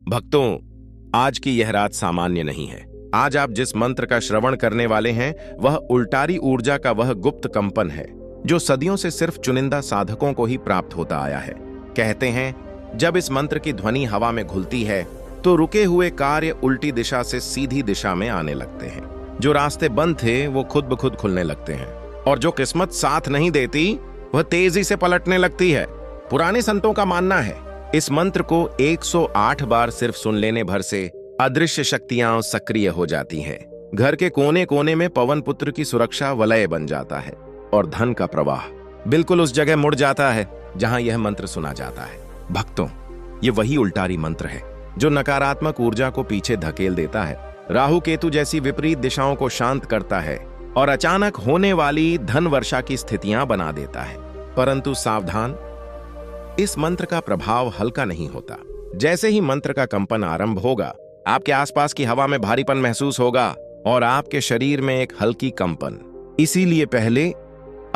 भक्तों, आज की यह रात सामान्य नहीं है। आज आप जिस मंत्र का श्रवण करने वाले हैं वह उल्टारी ऊर्जा का वह गुप्त कंपन है जो सदियों से सिर्फ चुनिंदा साधकों को ही प्राप्त होता आया है। कहते हैं जब इस मंत्र की ध्वनि हवा में घुलती है तो रुके हुए कार्य उल्टी दिशा से सीधी दिशा में आने लगते हैं। जो रास्ते बंद थे वो खुद ब खुद खुलने लगते हैं और जो किस्मत साथ नहीं देती वह तेजी से पलटने लगती है। पुराने संतों का मानना है इस मंत्र को 108 बार सिर्फ सुन लेने भर से अदृश्य शक्तियां सक्रिय हो जाती हैं। घर के कोने कोने में पवन पुत्र की सुरक्षा वलय बन जाता है और धन का प्रवाह बिल्कुल उस जगह मुड़ जाता है जहां यह मंत्र सुना जाता है। भक्तों, ये वही उल्टारी मंत्र है जो नकारात्मक ऊर्जा को पीछे धकेल देता है, राहु केतु जैसी विपरीत दिशाओं को शांत करता है और अचानक होने वाली धन वर्षा की स्थितियां बना देता है। परंतु सावधान, इस मंत्र का प्रभाव हल्का नहीं होता। जैसे ही मंत्र का कंपन आरंभ होगा, आपके आसपास की हवा में भारीपन महसूस होगा और आपके शरीर में एक हल्की कंपन। इसीलिए पहले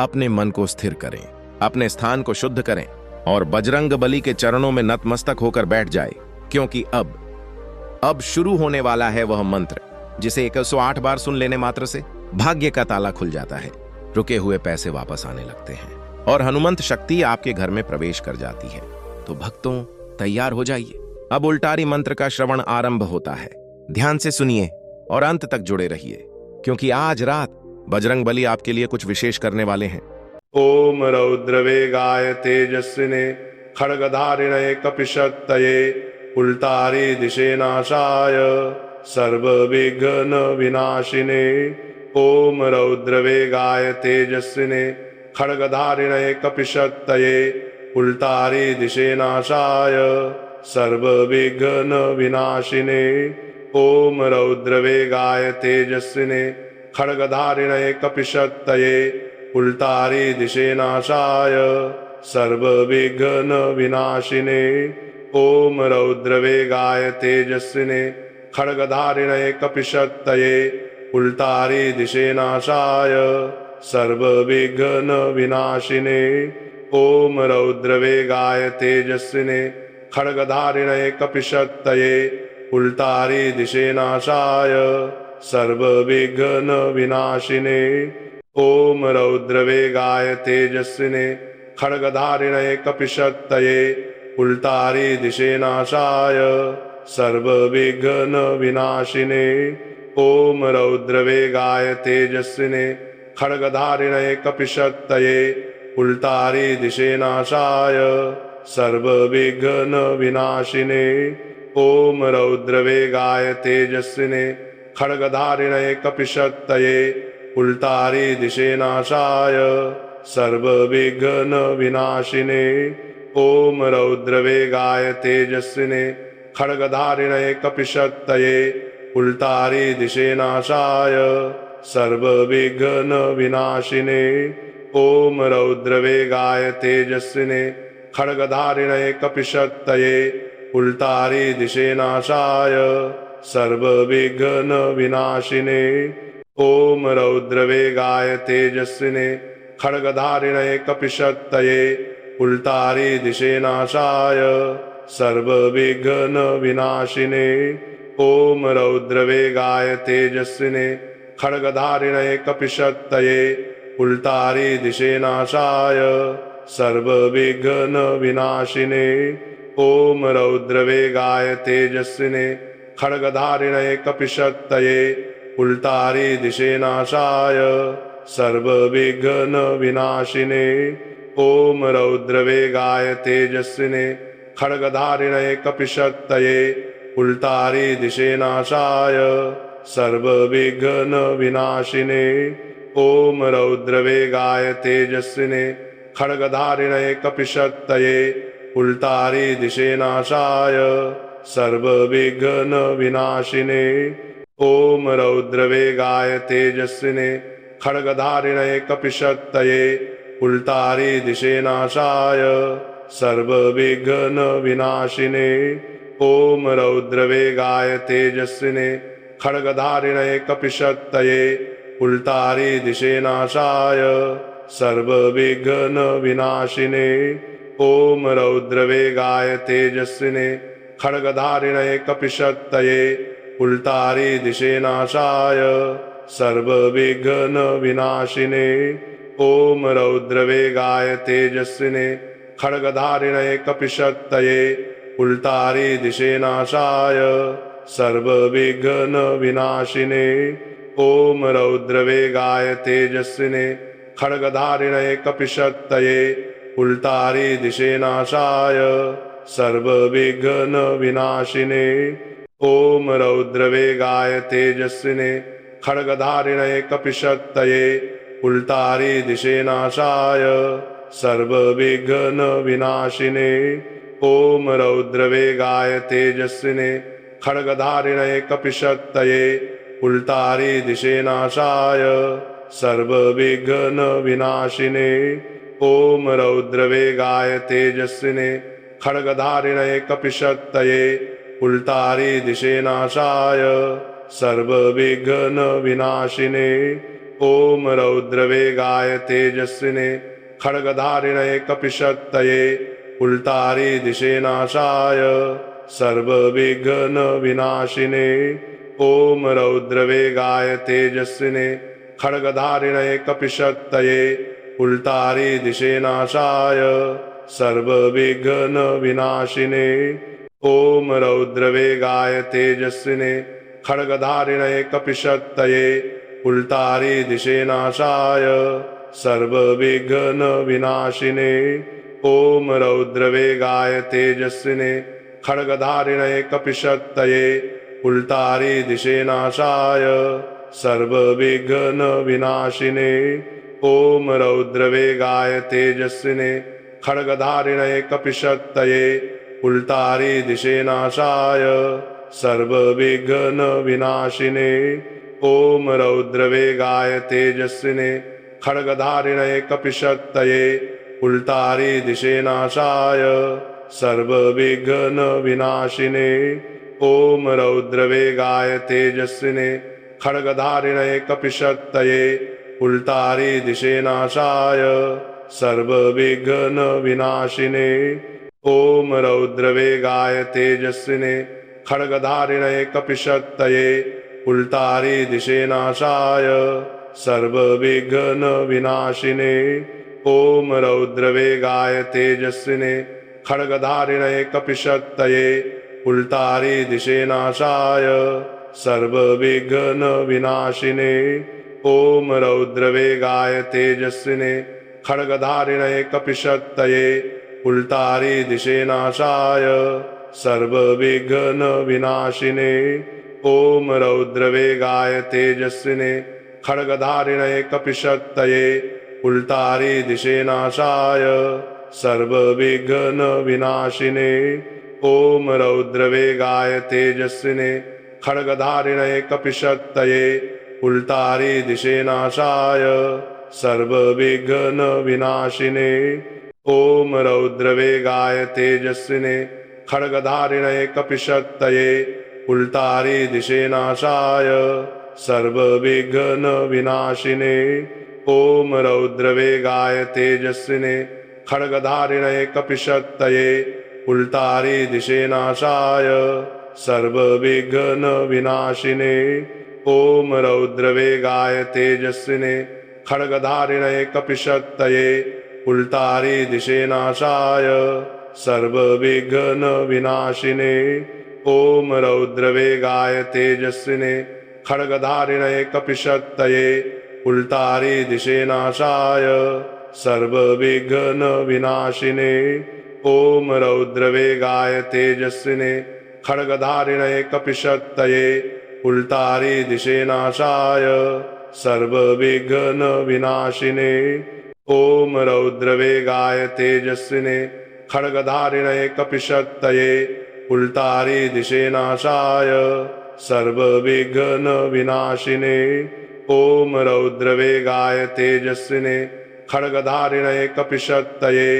अपने मन को स्थिर करें, अपने स्थान को शुद्ध करें और बजरंग बली के चरणों में नतमस्तक होकर बैठ जाए, क्योंकि अब शुरू होने वाला है वह मंत्र जिसे 108 बार सुन लेने मात्र से भाग्य का ताला खुल जाता है, रुके हुए पैसे वापस आने लगते हैं और हनुमंत शक्ति आपके घर में प्रवेश कर जाती है। तो भक्तों, तैयार हो जाइए। अब उल्टारी मंत्र का श्रवण आरंभ होता है। ध्यान से सुनिए और अंत तक जुड़े रहिए, क्योंकि आज रात बजरंग बली आपके लिए कुछ विशेष करने वाले हैं। ओम रौद्रवेगाय तेजस्विने खड्गधारिणे कपिशक्तये उल्टारी दिशे नाशाय सर्वविघ्न विनाशिने। ओम रौद्रवेगाय तेजस्विने खड्गधारिणे कपिशक्तये उल्टारी दिशे नाशाय सर्वविघ्न विनाशिने। ओम रौद्रवेगाय तेजस्विने खड्गधारिणे कपिशक्तये उल्टारी दिशे नाशाय सर्वविघ्न विनाशिने। ओम रौद्रवेगाय तेजस्विने खड्गधारिणे कपिशक्तये उल्टारी दिशे नाशाय सर्वविघ्न विनाशिने। ओम रौद्रवेगाय तेजस्विने खड्गधारिणे कपिशक्तये उल्टारी दिशे नाशाय सर्वविघ्न विनाशिने। ओम रौद्रवेगाय तेजस्विने खड्गधारिणे कपिशक्तये उल्टारी दिशे नाशाय सर्वविघ्न विनाशिने। ओम रौद्रवेगाय तेजस्विने खड्गधारिणे कपिशक्तये उल्टारी दिशे नाशाय सर्वविघ्न विनाशिने। ओम रौद्रवेगाय तेजस्विने खड्गधारिणे कपिशक्तये उल्टारी दिशे नाशाय सर्वविघ्न विनाशिने। ओम रौद्रवेगाय तेजस्विने खड्गधारिणे कपिशक्तये उल्टारी दिशे नाशाय सर्वविघ्न विनाशिने। ओम रौद्रवेगाय तेजस्विने खड्गधारिणे कपिशक्तये उल्टारी दिशे नाशाय सर्वविघ्न विनाशिने। ओम रौद्रवेगाय तेजस्विने खड्गधारिणे कपिशक्तये उल्टारी दिशे नाशाय सर्वविघ्न विनाशिने। ओम रौद्रवेगाय तेजस्विने खड्गधारिणे कपिशक्तये उल्टारी दिशे नाशाय सर्वविघ्न विनाशिने। ओम रौद्रवेगाय तेजस्विने खड्गधारिणे कपिशक्तये उल्टारी दिशे नाशाय सर्वविघ्न विनाशिने। ओम रौद्रवेगाय तेजस्विने खड्गधारिणे कपिशक्तये उल्टारी दिशे नाशाय सर्वविघ्न विनाशिने। ओम रौद्रवेगाय तेजस्विने खड्गधारिणे कपिशक्तये उल्टारी दिशे नाशाय सर्वविघ्न विनाशिने। ओम रौद्रवेगाय तेजस्विने खड्गधारिणे कपिशक्तये उल्टारी दिशे नाशाय सर्वविघ्न विनाशिने। ओम रौद्रवेगाय तेजस्विने खड्गधारिणे कपिशक्तये उल्टारी दिशे नाशाय सर्वविघ्न विनाशिने। ओम रौद्रवेगाय तेजस्विने खड्गधारिणे कपिशक्तये उल्टारी दिशे नाशाय सर्वविघ्न विनाशिने ओम रौद्रवेगाय तेजस्विने खड्गधारिणे कपिशक्तये उल्टारी दिशे नाशाय सर्वविघ्न विनाशिने ओम रौद्रवेगाय तेजस्विने खड्गधारिणे कपिशक्तये उल्टारी दिशे नाशाय सर्वविघ्न विनाशिने ओम रौद्रवेगाय तेजस्विने खड्गधारिणे कपिशक्तये उल्टारी दिशे नाशाय सर्वविघ्न विनाशिने ओम रौद्रवेगाय तेजस्विने खड्गधारिणे कपिशक्तये उल्टारी दिशे नाशाय सर्वविघ्न विनाशिने ओम रौद्रवेगाय तेजस्विने खड्गधारिणे कपिशक्तये उल्टारी दिशे नाशाय सर्वविघ्न विनाशिने ओम रौद्रवेगाय तेजस्विने खड्गधारिणे कपिशक्तये उल्टारी दिशे नाशाय सर्वविघ्न विनाशिने ओम रौद्रवेगाय तेजस्विने खड्गधारिणे कपिशक्तये उल्टारी दिशे नाशाय सर्वविघ्न विनाशिने ओम रौद्रवेगाय तेजस्विने खड्गधारिणे कपिशक्तये उल्टारी दिशे नाशाय सर्वविघ्न विनाशिने ओम रौद्रवेगाय तेजस्विने खड्गधारिणे कपिशक्तये उल्टारी दिशे नाशाय सर्वविघ्न विनाशिने ओम रौद्रवेगाय तेजस्विने खड्गधारिणे कपिशक्तये उल्टारी दिशे नाशाय सर्वविघ्न विनाशिने ओम रौद्रवेगाय तेजस्विने खड्गधारिणे कपिशक्तये उल्टारी दिशे नाशाय सर्वविघ्न विनाशिने ओम रौद्रवेगाय तेजस्विने खड्गधारिणे कपिशक्तये उल्टारी दिशे नाशाय सर्वविघ्न विनाशिने ओम रौद्रवेगाय तेजस्विने खड्गधारिणे कपिशक्तये उल्टारी दिशे नाशाय सर्वविघ्न विनाशिने ओम रौद्रवेगाय तेजस्विने खड्गधारिणे कपिशक्तये उल्टारी दिशे नाशाय सर्वविघ्न विनाशिने ओम रौद्रवेगाय तेजस्विने खड्गधारिणे कपिशक्तये उल्टारी दिशे नाशाय सर्वविघ्न विनाशिने ओम रौद्रवेगाय तेजस्विने खड्गधारिणे कपिशक्तये उल्टारी दिशे नाशाय सर्वविघ्न विनाशिने ओम रौद्रवेगाय तेजस्विने खड्गधारिणे कपिशक्तये उल्टारी दिशे नाशाय सर्वविघ्न विनाशिने ओम रौद्रवेगाय तेजस्विने खड्गधारिणे कपिशक्तये उल्टारी दिशे नाशाय सर्वविघ्न विनाशिने ओम रौद्रवेगाय तेजस्विने खड्गधारिणे कपिशक्तये उल्टारी दिशे नाशाय सर्वविघ्न विनाशिने ओम रौद्रवेगाय तेजस्विने खड्गधारिणे कपिशक्तये उल्टारी दिशे नाशाय सर्वविघ्न विनाशिने ओम रौद्रवेगाय तेजस्विने खड्गधारिणे कपिशक्तये उल्टारी दिशे नाशाय सर्वविघ्न विनाशिने ओम रौद्रवेगाय तेजस्विने खड्गधारिणे कपिशक्तये उल्टारी दिशे नाशाय सर्वविघ्न विनाशिने ओम रौद्रवेगाय तेजस्विने खड्गधारिणे कपिशक्तये उल्टारी दिशे नाशाय सर्वविघ्न विनाशिने ओम रौद्रवेगाय तेजस्विने खड्गधारिणे कपिशक्तये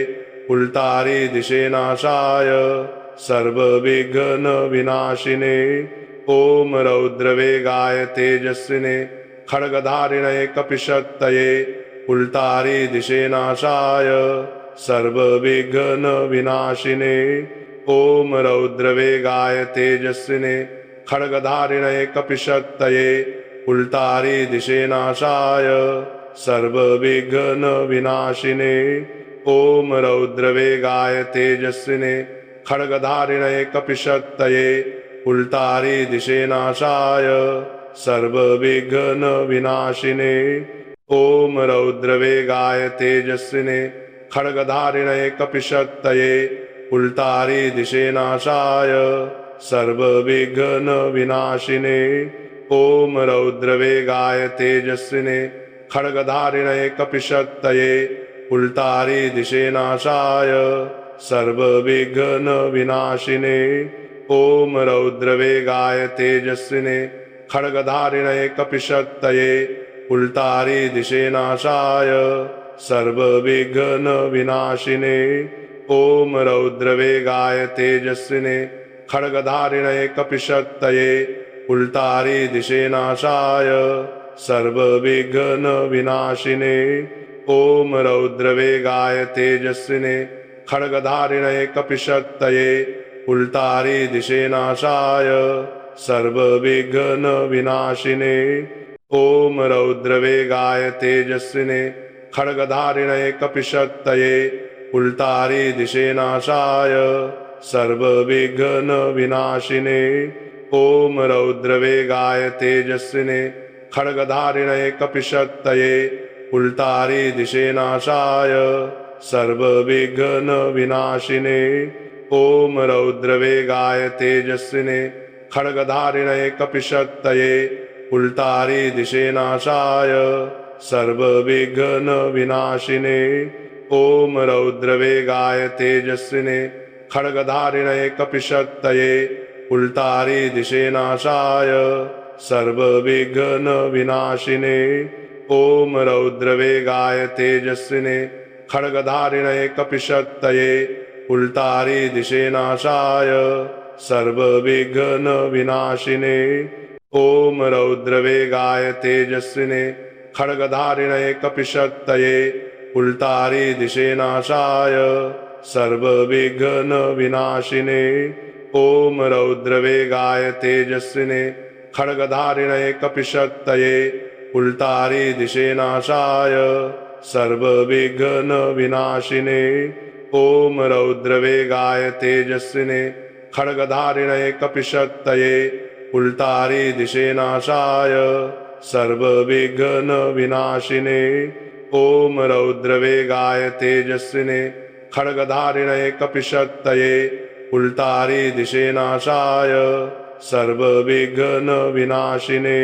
उल्टारी दिशे नाशाय सर्वविघ्न विनाशिने ओम रौद्रवेगाय तेजस्विने खड्गधारिणे कपिशक्तये उल्टारी दिशे नाशाय सर्वविघ्न विनाशिने ॐ रौद्रवेगाय तेजस्विने खड्गधारिणे कपिशक्तये उल्टारी दिशे नाशाय सर्वविघ्न विनाशिने ॐ रौद्रवेगाय तेजस्विने खड्गधारिणे कपिशक्तये उल्टारी दिशे नाशाय सर्वविघ्न विनाशिने ॐ रौद्रवेगाय तेजस्विने खड्गधारिणे कपिशक्तये उल्टारी दिशे नाशाय सर्वविघ्न विनाशिने ॐ रौद्रवेगाय तेजस्विने खड्गधारिणे कपिशक्तये उल्टारी दिशे नाशाय सर्वविघ्न विनाशिने ॐ रौद्रवेगाय तेजस्विने खड्गधारिणे कपिशक्तये उल्टारी दिशे नाशाय सर्वविघ्न विनाशिने ॐ रौद्रवेगाय तेजस्विने खड्गधारिणे कपिशक्तये उल्टारी दिशे नाशाय सर्वविघ्न विनाशिने ॐ रौद्रवेगाय तेजस्विने खड्गधारिणे कपिशक्तये उल्टारी दिशे नाशाय सर्वविघ्न विनाशिने ॐ रौद्रवेगाय तेजस्विने खड्गधारिणे कपिशक्तये उल्टारी दिशे नाशाय सर्वविघ्न विनाशिने ॐ रौद्रवेगाय तेजस्विने खड्गधारिणे कपिशक्तये उल्टारी दिशे नाशाय सर्वविघ्न विनाशिने ॐ रौद्रवेगाय तेजस्विने खड्गधारिणे कपिशक्तये उल्टारी दिशे नाशाय सर्वविघ्न विनाशिने ॐ रौद्रवेगाय तेजस्विने खड्गधारिणे कपिशक्तये उल्टारी दिशे नाशाय सर्वविघ्न विनाशिने ॐ रौद्रवेगाय तेजस्विने खड्गधारिणे कपिशक्तये उल्टारी दिशे नाशाय सर्वविघ्न विनाशिने ॐ रौद्रवेगाय तेजस्विने खड्गधारिणे कपिशक्तये उल्टारी दिशे नाशाय सर्वविघ्न विनाशिने ॐ रौद्रवेगाय तेजस्विने खड्गधारिणे कपिशक्तये उल्टारी दिशे नाशाय सर्वविघ्न विनाशिने ॐ रौद्रवेगाय तेजस्विने खड्गधारिणे कपिशक्तये उल्टारी दिशे नाशाय सर्वविघ्न विनाशिने ॐ रौद्रवेगाय तेजस्विने खड्गधारिणे कपिशक्तये उल्टारी दिशे नाशाय सर्वविघ्न विनाशिने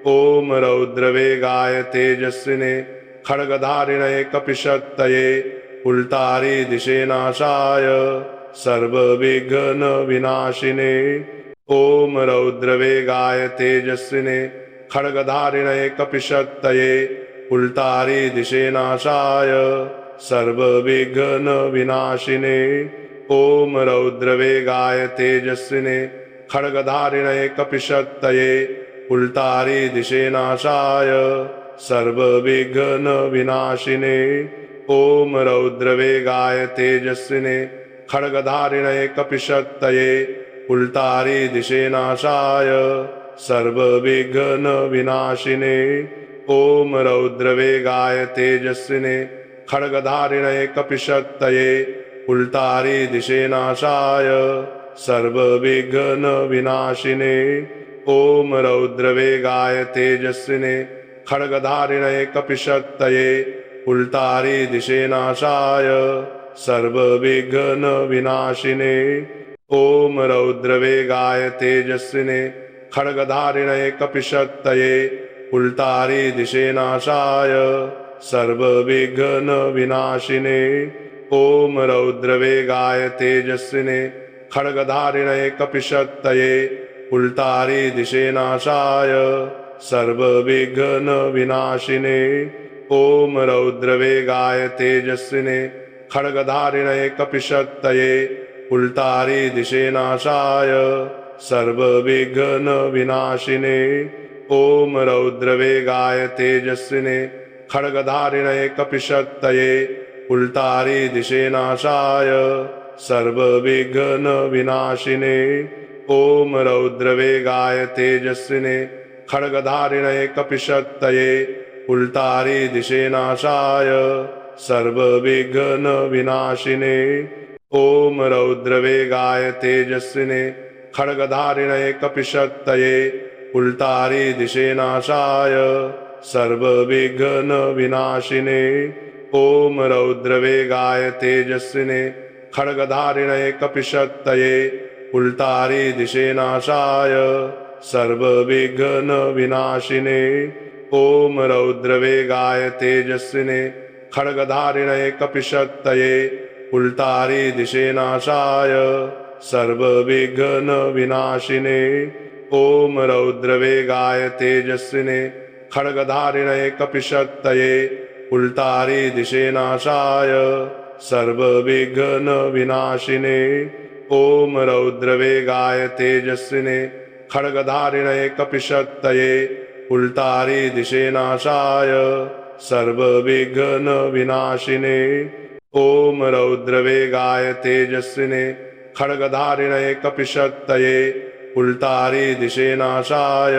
ॐ रौद्रवेगाय तेजस्विने खड्गधारिणे कपिशक्तये उल्टारी दिशे नाशाय सर्वविघ्न विनाशिने ॐ रौद्रवेगाय तेजस्विने खड्गधारिणे कपिशक्तये उल्टारी दिशे नाशाय सर्वविघ्न विनाशिने ॐ रौद्रवेगाय तेजस्विने खड्गधारिणे कपिशक्तये उल्टारी दिशे नाशाय सर्वविघ्न विनाशिने ॐ रौद्रवेगाय तेजस्विने खड्गधारिणे कपिशक्तये उल्टारी दिशे नाशाय सर्वविघ्न विनाशिने ॐ रौद्रवेगाय तेजस्विने खड्गधारिणे कपिशक्तये उल्टारी दिशे नाशाय सर्वविघ्न विनाशिने ॐ रौद्रवेगाय तेजस्विने खड्गधारिणे कपिशक्तये उल्टारी दिशे नाशाय सर्वविघ्न विनाशिने ॐ रौद्रवेगाय तेजस्विने खड्गधारिणे कपिशक्तये उल्टारी दिशे नाशाय सर्वविघ्न विनाशिने ॐ रौद्रवेगाय तेजस्विने खड्गधारिणे कपिशक्तये उल्टारी दिशे नाशाय सर्वविघ्न विनाशिने ॐ रौद्रवेगाय तेजस्विने खड्गधारिणे कपिशक्तये उल्टारी दिशे नाशाय सर्वविघ्न विनाशिने ॐ रौद्रवेगाय तेजस्विने खड्गधारिणे कपिशक्तये उल्टारी दिशे नाशाय सर्वविघ्नविनाशिने ॐ रौद्रवेगाय तेजस्विने खड्गधारिणे कपिशक्तये उल्टारी दिशे नाशाय सर्वविघ्नविनाशिने ॐ रौद्रवेगाय तेजस्विने खड्गधारिणे कपिशक्तये उल्टारी दिशे नाशाय सर्वविघ्नविनाशिने ॐ रौद्रवेगाय तेजस्विने खड्गधारिणे कपिशक्तये उल्टारी दिशे नाशाय सर्वविघ्नविनाशिने ॐ रौद्रवेगाय तेजस्विने खड्गधारिणे कपिशक्तये उल्टारी दिशे नाशाय सर्वविघ्नविनाशिने ॐ रौद्रवेगाय तेजस्विने खड्गधारिणे कपिशक्तये उल्टारी दिशे नाशाय सर्वविघ्नविनाशिने ॐ रौद्रवेगाय तेजस्विने खड्गधारिणे कपिशक्तये उल्टारी दिशे नाशाय सर्वविघ्नविनाशिने ॐ रौद्रवेगाय तेजस्विने खड्गधारिणे कपिशक्तये उल्टारी दिशे नाशाय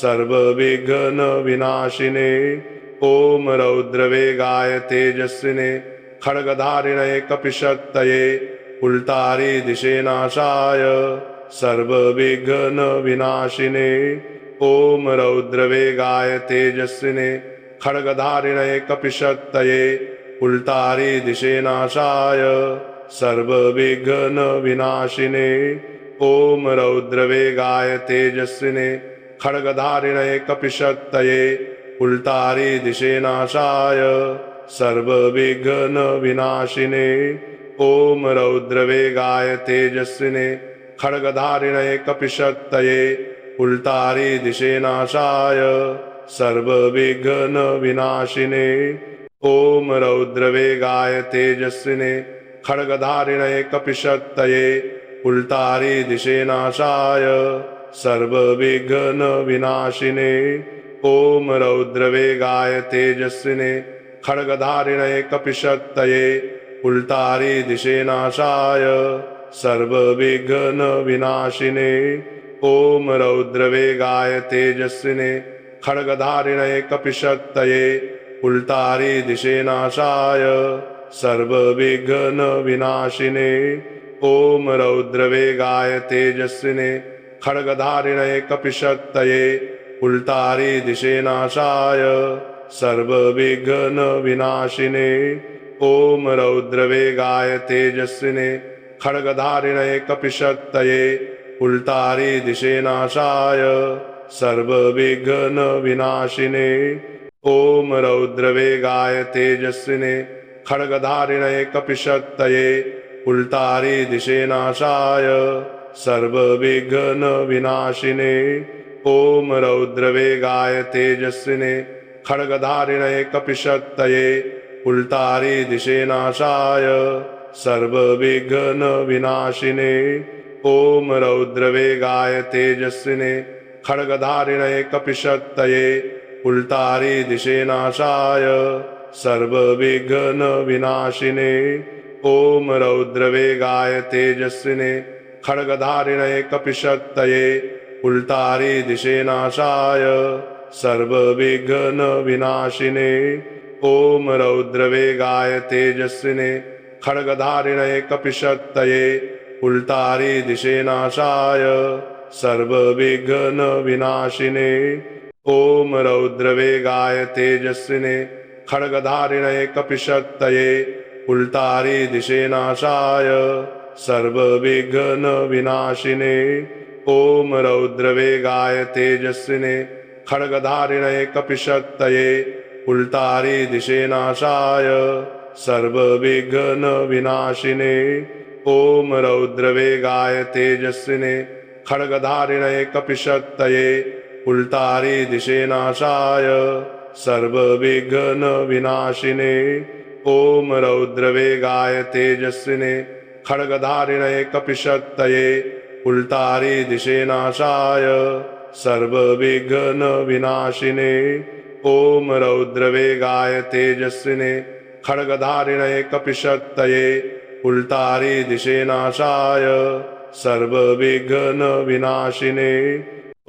सर्वविघ्नविनाशिने ॐ रौद्रवेगाय तेजस्विने खड्गधारिणे कपिशक्तये उल्टारी दिशे नाशाय सर्वविघ्नविनाशिने ॐ रौद्रवेगाय तेजस्विने खड्गधारिणे कपिशक्तये उल्टारी दिशे नाशाय सर्वविघ्नविनाशिने ॐ रौद्रवेगाय तेजस्विने खड्गधारिणे कपिशक्तये उल्टारी दिशे नाशाय सर्वविघ्नविनाशिने ॐ रौद्रवेगाय तेजस्विने खड्गधारिणे कपिशक्तये उल्टारी दिशे नाशाय सर्वविघ्नविनाशिने ॐ रौद्रवेगाय तेजस्विने खड्गधारिणे कपिशक्तये उल्टारी दिशे नाशाय सर्वविघ्नविनाशिने ॐ रौद्रवेगाय तेजस्विने खड्गधारिणे कपिशक्तये उल्टारी दिशे नाशाय सर्वविघ्नविनाशिने ॐ रौद्रवेगाय तेजस्विने खड्गधारिणे कपिशक्तये उल्टारी दिशे नाशाय सर्वविघ्नविनाशिने ॐ रौद्रवेगाय तेजस्विने खड्गधारिणे कपिशक्तये उल्टारी दिशे नाशाय सर्वविघ्नविनाशिने ॐ रौद्रवेगाय तेजस्विने खड्गधारिणे कपिशक्तये उल्टारी दिशे नाशाय सर्वविघ्नविनाशिने ॐ रौद्रवेगाय तेजस्विने खड्गधारिणे कपिशक्तये उल्टारी दिशे नाशाय सर्वविघ्नविनाशिने ॐ रौद्रवेगाय तेजस्विने खड्गधारिणे कपिशक्तये उल्टारी दिशे नाशाय सर्वविघ्नविनाशिने ॐ रौद्रवेगाय तेजस्विने खड्गधारिणे कपिशक्तये उल्टारी दिशे नाशाय सर्वविघ्नविनाशिने ॐ रौद्रवेगाय तेजस्विने खड्गधारिणे कपिशक्तये उल्टारी दिशे नाशाय सर्वविघ्नविनाशिने ॐ रौद्रवेगाय तेजस्विने खड्गधारिणे कपिशक्तये उल्टारी दिशे नाशाय सर्वविघ्नविनाशिने ॐ रौद्रवेगाय तेजस्विने खड्गधारिणे कपिशक्तये उल्टारी दिशे नाशाय सर्वविघ्नविनाशिने ॐ रौद्रवेगाय तेजस्विने खड्गधारिणे कपिशक्तये उल्टारी दिशे नाशाय सर्वविघ्नविनाशिने ॐ रौद्रवेगाय तेजस्विने खड्गधारिणे कपिशक्तये उल्टारी दिशे नाशाय सर्वविघ्नविनाशिने ॐ रौद्रवेगाय तेजस्विने खड्गधारिणे कपिशक्तये उल्टारी दिशे नाशाय सर्वविघ्नविनाशिने ॐ रौद्रवेगाय तेजस्विने खड्गधारिणे कपिशक्तये उल्टारी दिशे नाशाय सर्वविघ्न विनाशिने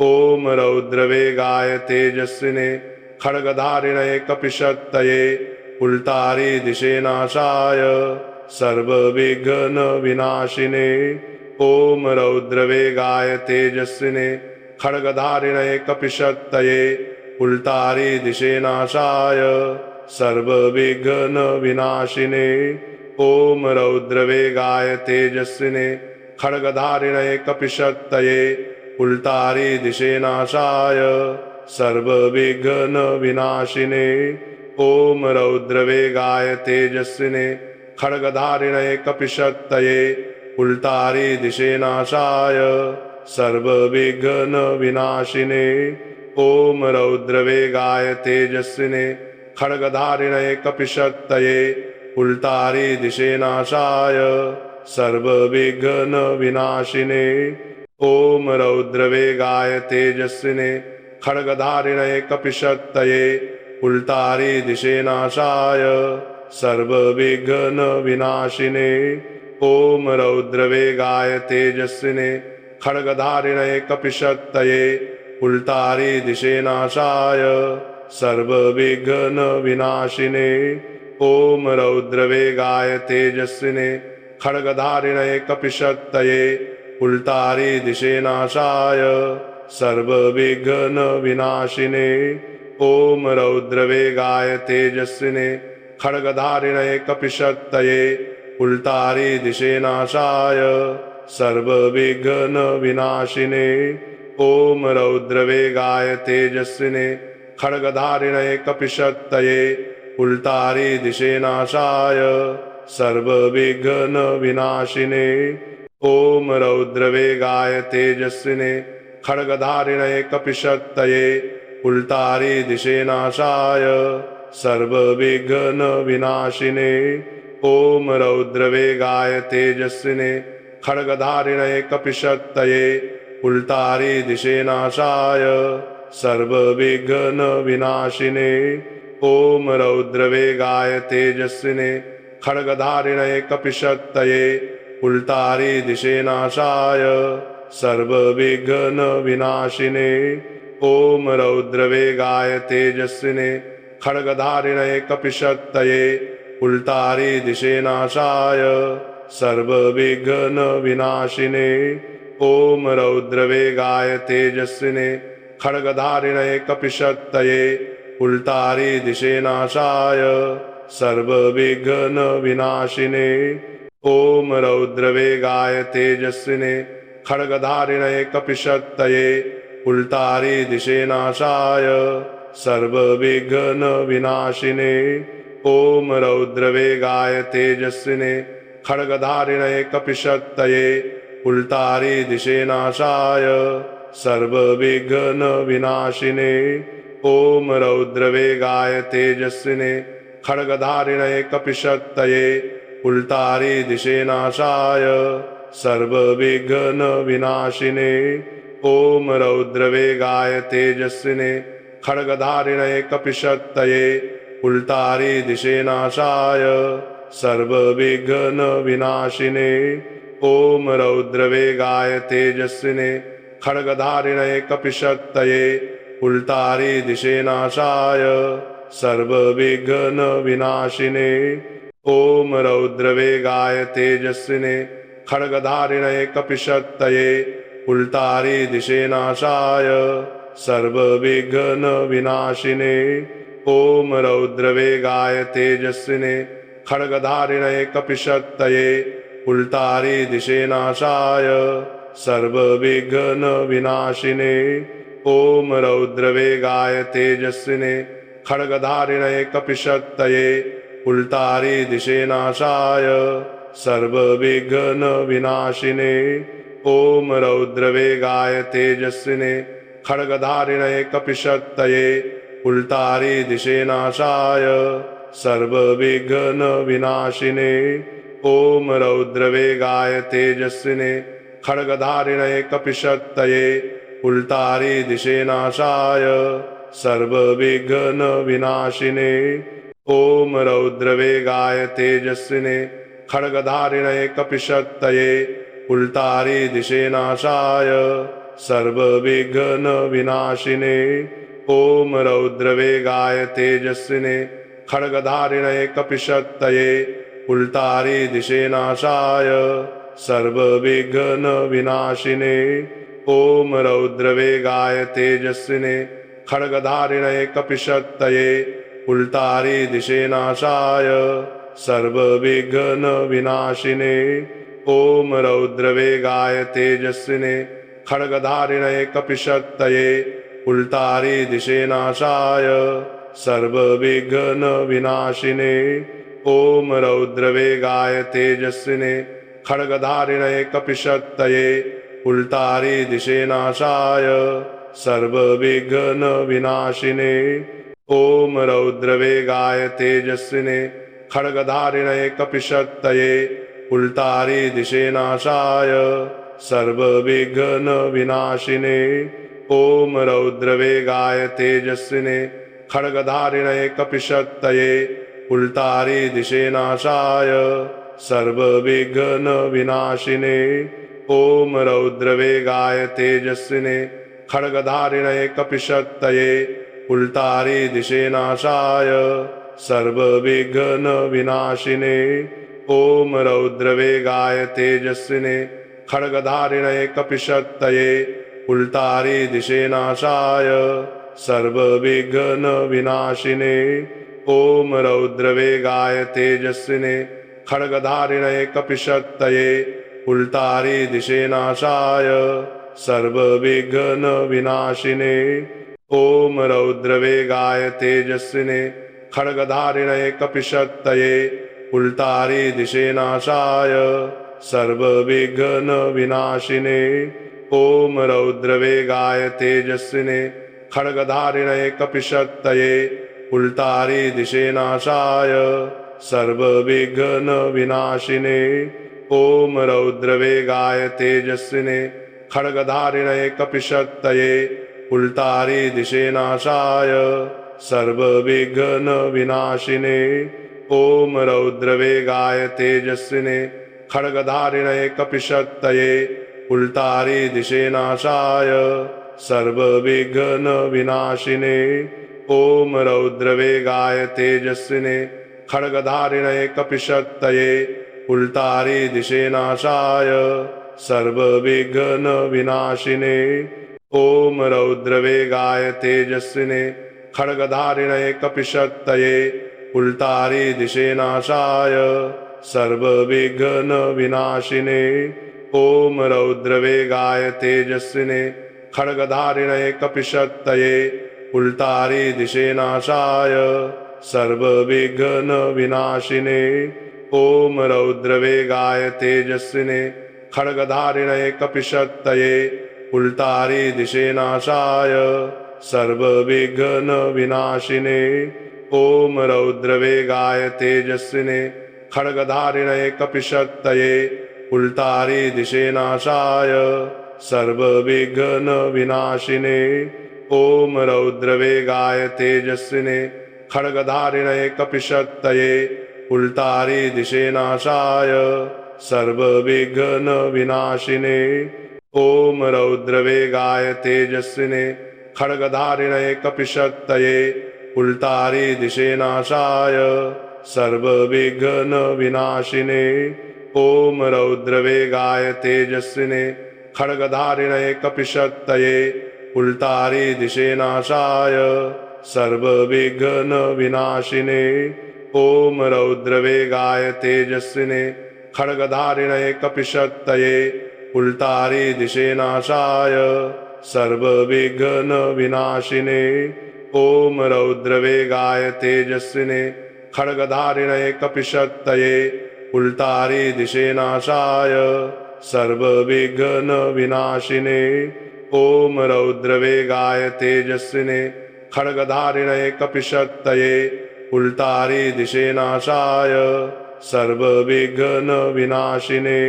ओम रौद्रवेगाय तेजस्विने खड्गधारिणे कपिशक्तये उल्टारी दिशे नाशाय सर्वविघ्न विनाशिने ओम रौद्रवेगाय तेजस्विने खड्गधारिणे कपिशक्तये उल्टारी दिशे नाशाय सर्वविघ्न विनाशिने ओम रौद्रवेगाय तेजस्विने खड्गधारिणे कपिशक्तये उल्टारी दिशे नाशाय सर्वविघ्न विनाशिने ओम रौद्रवेगाय तेजस्विने खड्गधारिणे कपिशक्तये उल्टारी दिशे नाशाय सर्वविघ्न विनाशिने ओम रौद्रवेगाय तेजस्विने खड्गधारिणे कपिशक्तये उल्टारी दिशे नाशाय सर्वविघ्न विनाशिने ओम रौद्रवेगाय तेजस्विने खड्गधारिणे कपिशक्तये उल्टारी दिशे नाशाय सर्वविघ्न विनाशिने ओम रौद्रवेगाय तेजस्विने खड्गधारिणे कपिशक्तये उल्टारी दिशे नाशाय सर्वविघ्न विनाशिने ओम रौद्रवेगाय तेजस्विने खड्गधारिणे कपिशक्तये उल्टारी दिशे नाशाय सर्वविघ्न विनाशिने ओम रौद्रवेगाय तेजस्विने खड्गधारिणे कपिशक्तये उल्टारी दिशे नाशाय सर्वविघ्न विनाशिने ओम रौद्रवेगाय तेजस्विने खड्गधारिणे कपिशक्तये उल्टारी दिशे नाशाय सर्वविघ्न विनाशिने ओम रौद्रवेगाय तेजस्विने खड्गधारिणे कपिशक्तये उल्टारी दिशे नाशाय सर्वविघ्न विनाशिने ओम रौद्रवेगाय तेजस्विने खड्गधारिणे कपिशक्तये उल्टारी दिशे नाशाय सर्वविघ्न विनाशिने ओम रौद्रवेगाय तेजस्विने खड्गधारिणे कपिशक्तये उल्टारी दिशे नाशाय सर्वविघ्न विनाशिने ओम रौद्रवेगाय तेजस्विने खड्गधारिणे कपिशक्तये उल्टारी दिशे नाशाय सर्वविघ्न विनाशिने ओम रौद्रवेगाय तेजस्विने खड्गधारिणे कपिशक्तये उल्टारी दिशे नाशाय सर्वविघ्न विनाशिने ओम रौद्रवेगाय तेजस्विने खड्गधारिणे कपिशक्तये उल्टारी दिशे नाशाय सर्वविघ्न विनाशिने ओम रौद्रवेगाय तेजस्विने खड्गधारिणे कपिशक्तये उल्टारी दिशे नाशाय सर्वविघ्न विनाशिने ओम रौद्रवेगाय तेजस्विने खड्गधारिणे कपिशक्तये उल्टारी दिशे नाशाय सर्वविघ्न विनाशिने ओम रौद्रवेगाय तेजस्विने खड्गधारिणे कपिशक्तये उल्टारी दिशे नाशाय सर्वविघ्न विनाशिने ओम रौद्रवेगाय तेजस्विने खड्गधारिणे कपिशक्तये उल्टारी दिशे नाशाय सर्वविघ्न विनाशिने ओम रौद्रवेगाय तेजस्विने खड्गधारिणे कपिशक्तये उल्टारी दिशे नाशाय सर्वविघ्न विनाशिने ओम रौद्रवेगाय तेजस्विने खड्गधारिणे कपिशक्तये उल्टारी दिशे नाशाय सर्वविघ्न विनाशिने ओम रौद्रवेगाय तेजस्विने खड्गधारिणे कपिशक्तये उल्टारी दिशे नाशाय सर्वविघ्न विनाशिने ओम रौद्रवेगाय तेजस्विने खड्गधारिणे कपिशक्तये उल्टारी दिशे नाशाय सर्वविघ्न विनाशिने ओम रौद्रवेगाय तेजस्विने खड्गधारिणे कपिशक्तये उल्टारी दिशे नाशाय सर्वविघ्न विनाशिने ओम रौद्रवेगाय तेजस्विने खड्गधारिणे कपिशक्तये उल्टारी दिशे नाशाय सर्वविघ्न विनाशिने ओम रौद्रवेगाय तेजस्विने खड्गधारिणे कपिशक्तये उल्टारी दिशे नाशाय सर्वविघ्न विनाशिने ओम रौद्रवेगाय तेजस्विने खड्गधारिणे कपिशक्तये उल्टारी दिशे नाशाय सर्वविघ्न विनाशिने ओम रौद्रवेगाय तेजस्विने खड्गधारिणे कपिशक्तये उल्टारी दिशे नाशाय सर्वविघ्न विनाशिने ओम रौद्रवेगाय तेजस्विने खड्गधारिणे कपिशक्तये उल्टारी दिशे नाशाय सर्वविघ्न विनाशिने ओम रौद्रवेगाय तेजस्विने खड्गधारिणे कपिशक्तये उल्टारी दिशे नाशाय सर्वविघ्न विनाशिने ओम रौद्रवेगाय तेजस्विने खड्गधारिणे कपिशक्तये उल्टारी दिशे नाशाय सर्वविघ्न विनाशिने ओम रौद्रवेगाय तेजस्विने खड्गधारिणे कपिशक्तये उल्टारी दिशे नाशाय सर्वविघ्न विनाशिने ओम रौद्रवेगाय तेजस्विने खड्गधारिणे कपिशक्तये उल्टारी दिशे नाशाय सर्वविघ्न विनाशिने ओम रौद्रवेगाय तेजस्विने खड्गधारिणे कपिशक्तये उल्टारी दिशे नाशाय सर्वविघ्न विनाशिने ओम रौद्रवेगाय तेजस्विने खड्गधारिणे कपिशक्तये उल्टारी दिशे नाशाय सर्वविघ्न विनाशिने ओम रौद्रवेगाय तेजस्विने खड्गधारिणे कपिशक्तये उल्टारी दिशे नाशाय सर्वविघ्न विनाशिने ओम रौद्रवेगाय तेजस्विने खड्गधारिणे कपिशक्तये उल्टारी दिशे नाशाय सर्वविघ्न विनाशिने ओम रौद्रवेगाय तेजस्विने खड्गधारिणे कपिशक्तये उल्टारी दिशे नाशाय सर्वविघ्न विनाशिने ओम रौद्रवेगाय तेजस्विने खड्गधारिणे कपिशक्तये उल्टारी दिशे नाशाय सर्वविघ्न विनाशिने ओम रौद्रवेगाय तेजस्विने खड्गधारिणे कपिशक्तये उल्टारी दिशे नाशाय सर्वविघ्न विनाशिने ओम रौद्रवेगाय तेजस्विने खड्गधारिणे कपिशक्तये उल्टारी दिशे नाशाय सर्वविघ्न विनाशिने ओम रौद्रवेगाय तेजस्विने खड्गधारिणे कपिशक्तये उल्टारी दिशे नाशाय सर्वविघ्न विनाशिने ओम रौद्रवेगाय तेजस्विने खड्गधारिणे कपिशक्तये उल्टारी दिशे नाशाय सर्वविघ्न विनाशिने ओम रौद्रवेगाय तेजस्विने खड्गधारिणे कपिशक्तये उल्टारी दिशे नाशाय सर्वविघ्न विनाशिने ओम रौद्रवेगाय तेजस्विने खड्गधारिणे कपिशक्तये उल्टारी दिशे नाशाय सर्वविघ्न विनाशिने ओम रौद्रवेगाय तेजस्विने खड्गधारिणे कपिशक्तये उल्टारी दिशे नाशाय सर्वविघ्न विनाशिने ओम रौद्रवेगाय तेजस्विने खड्गधारिणे कपिशक्तये उल्टारी दिशे नाशाय सर्वविघ्न विनाशिने ओम रौद्रवेगाय तेजस्विने खड्गधारिणे कपिशक्तये उल्टारी दिशे नाशाय सर्वविघ्न विनाशिने ओम रौद्रवेगाय तेजस्विने खड्गधारिणे कपिशक्तये उल्टारी दिशे नाशाय सर्वविघ्न विनाशिने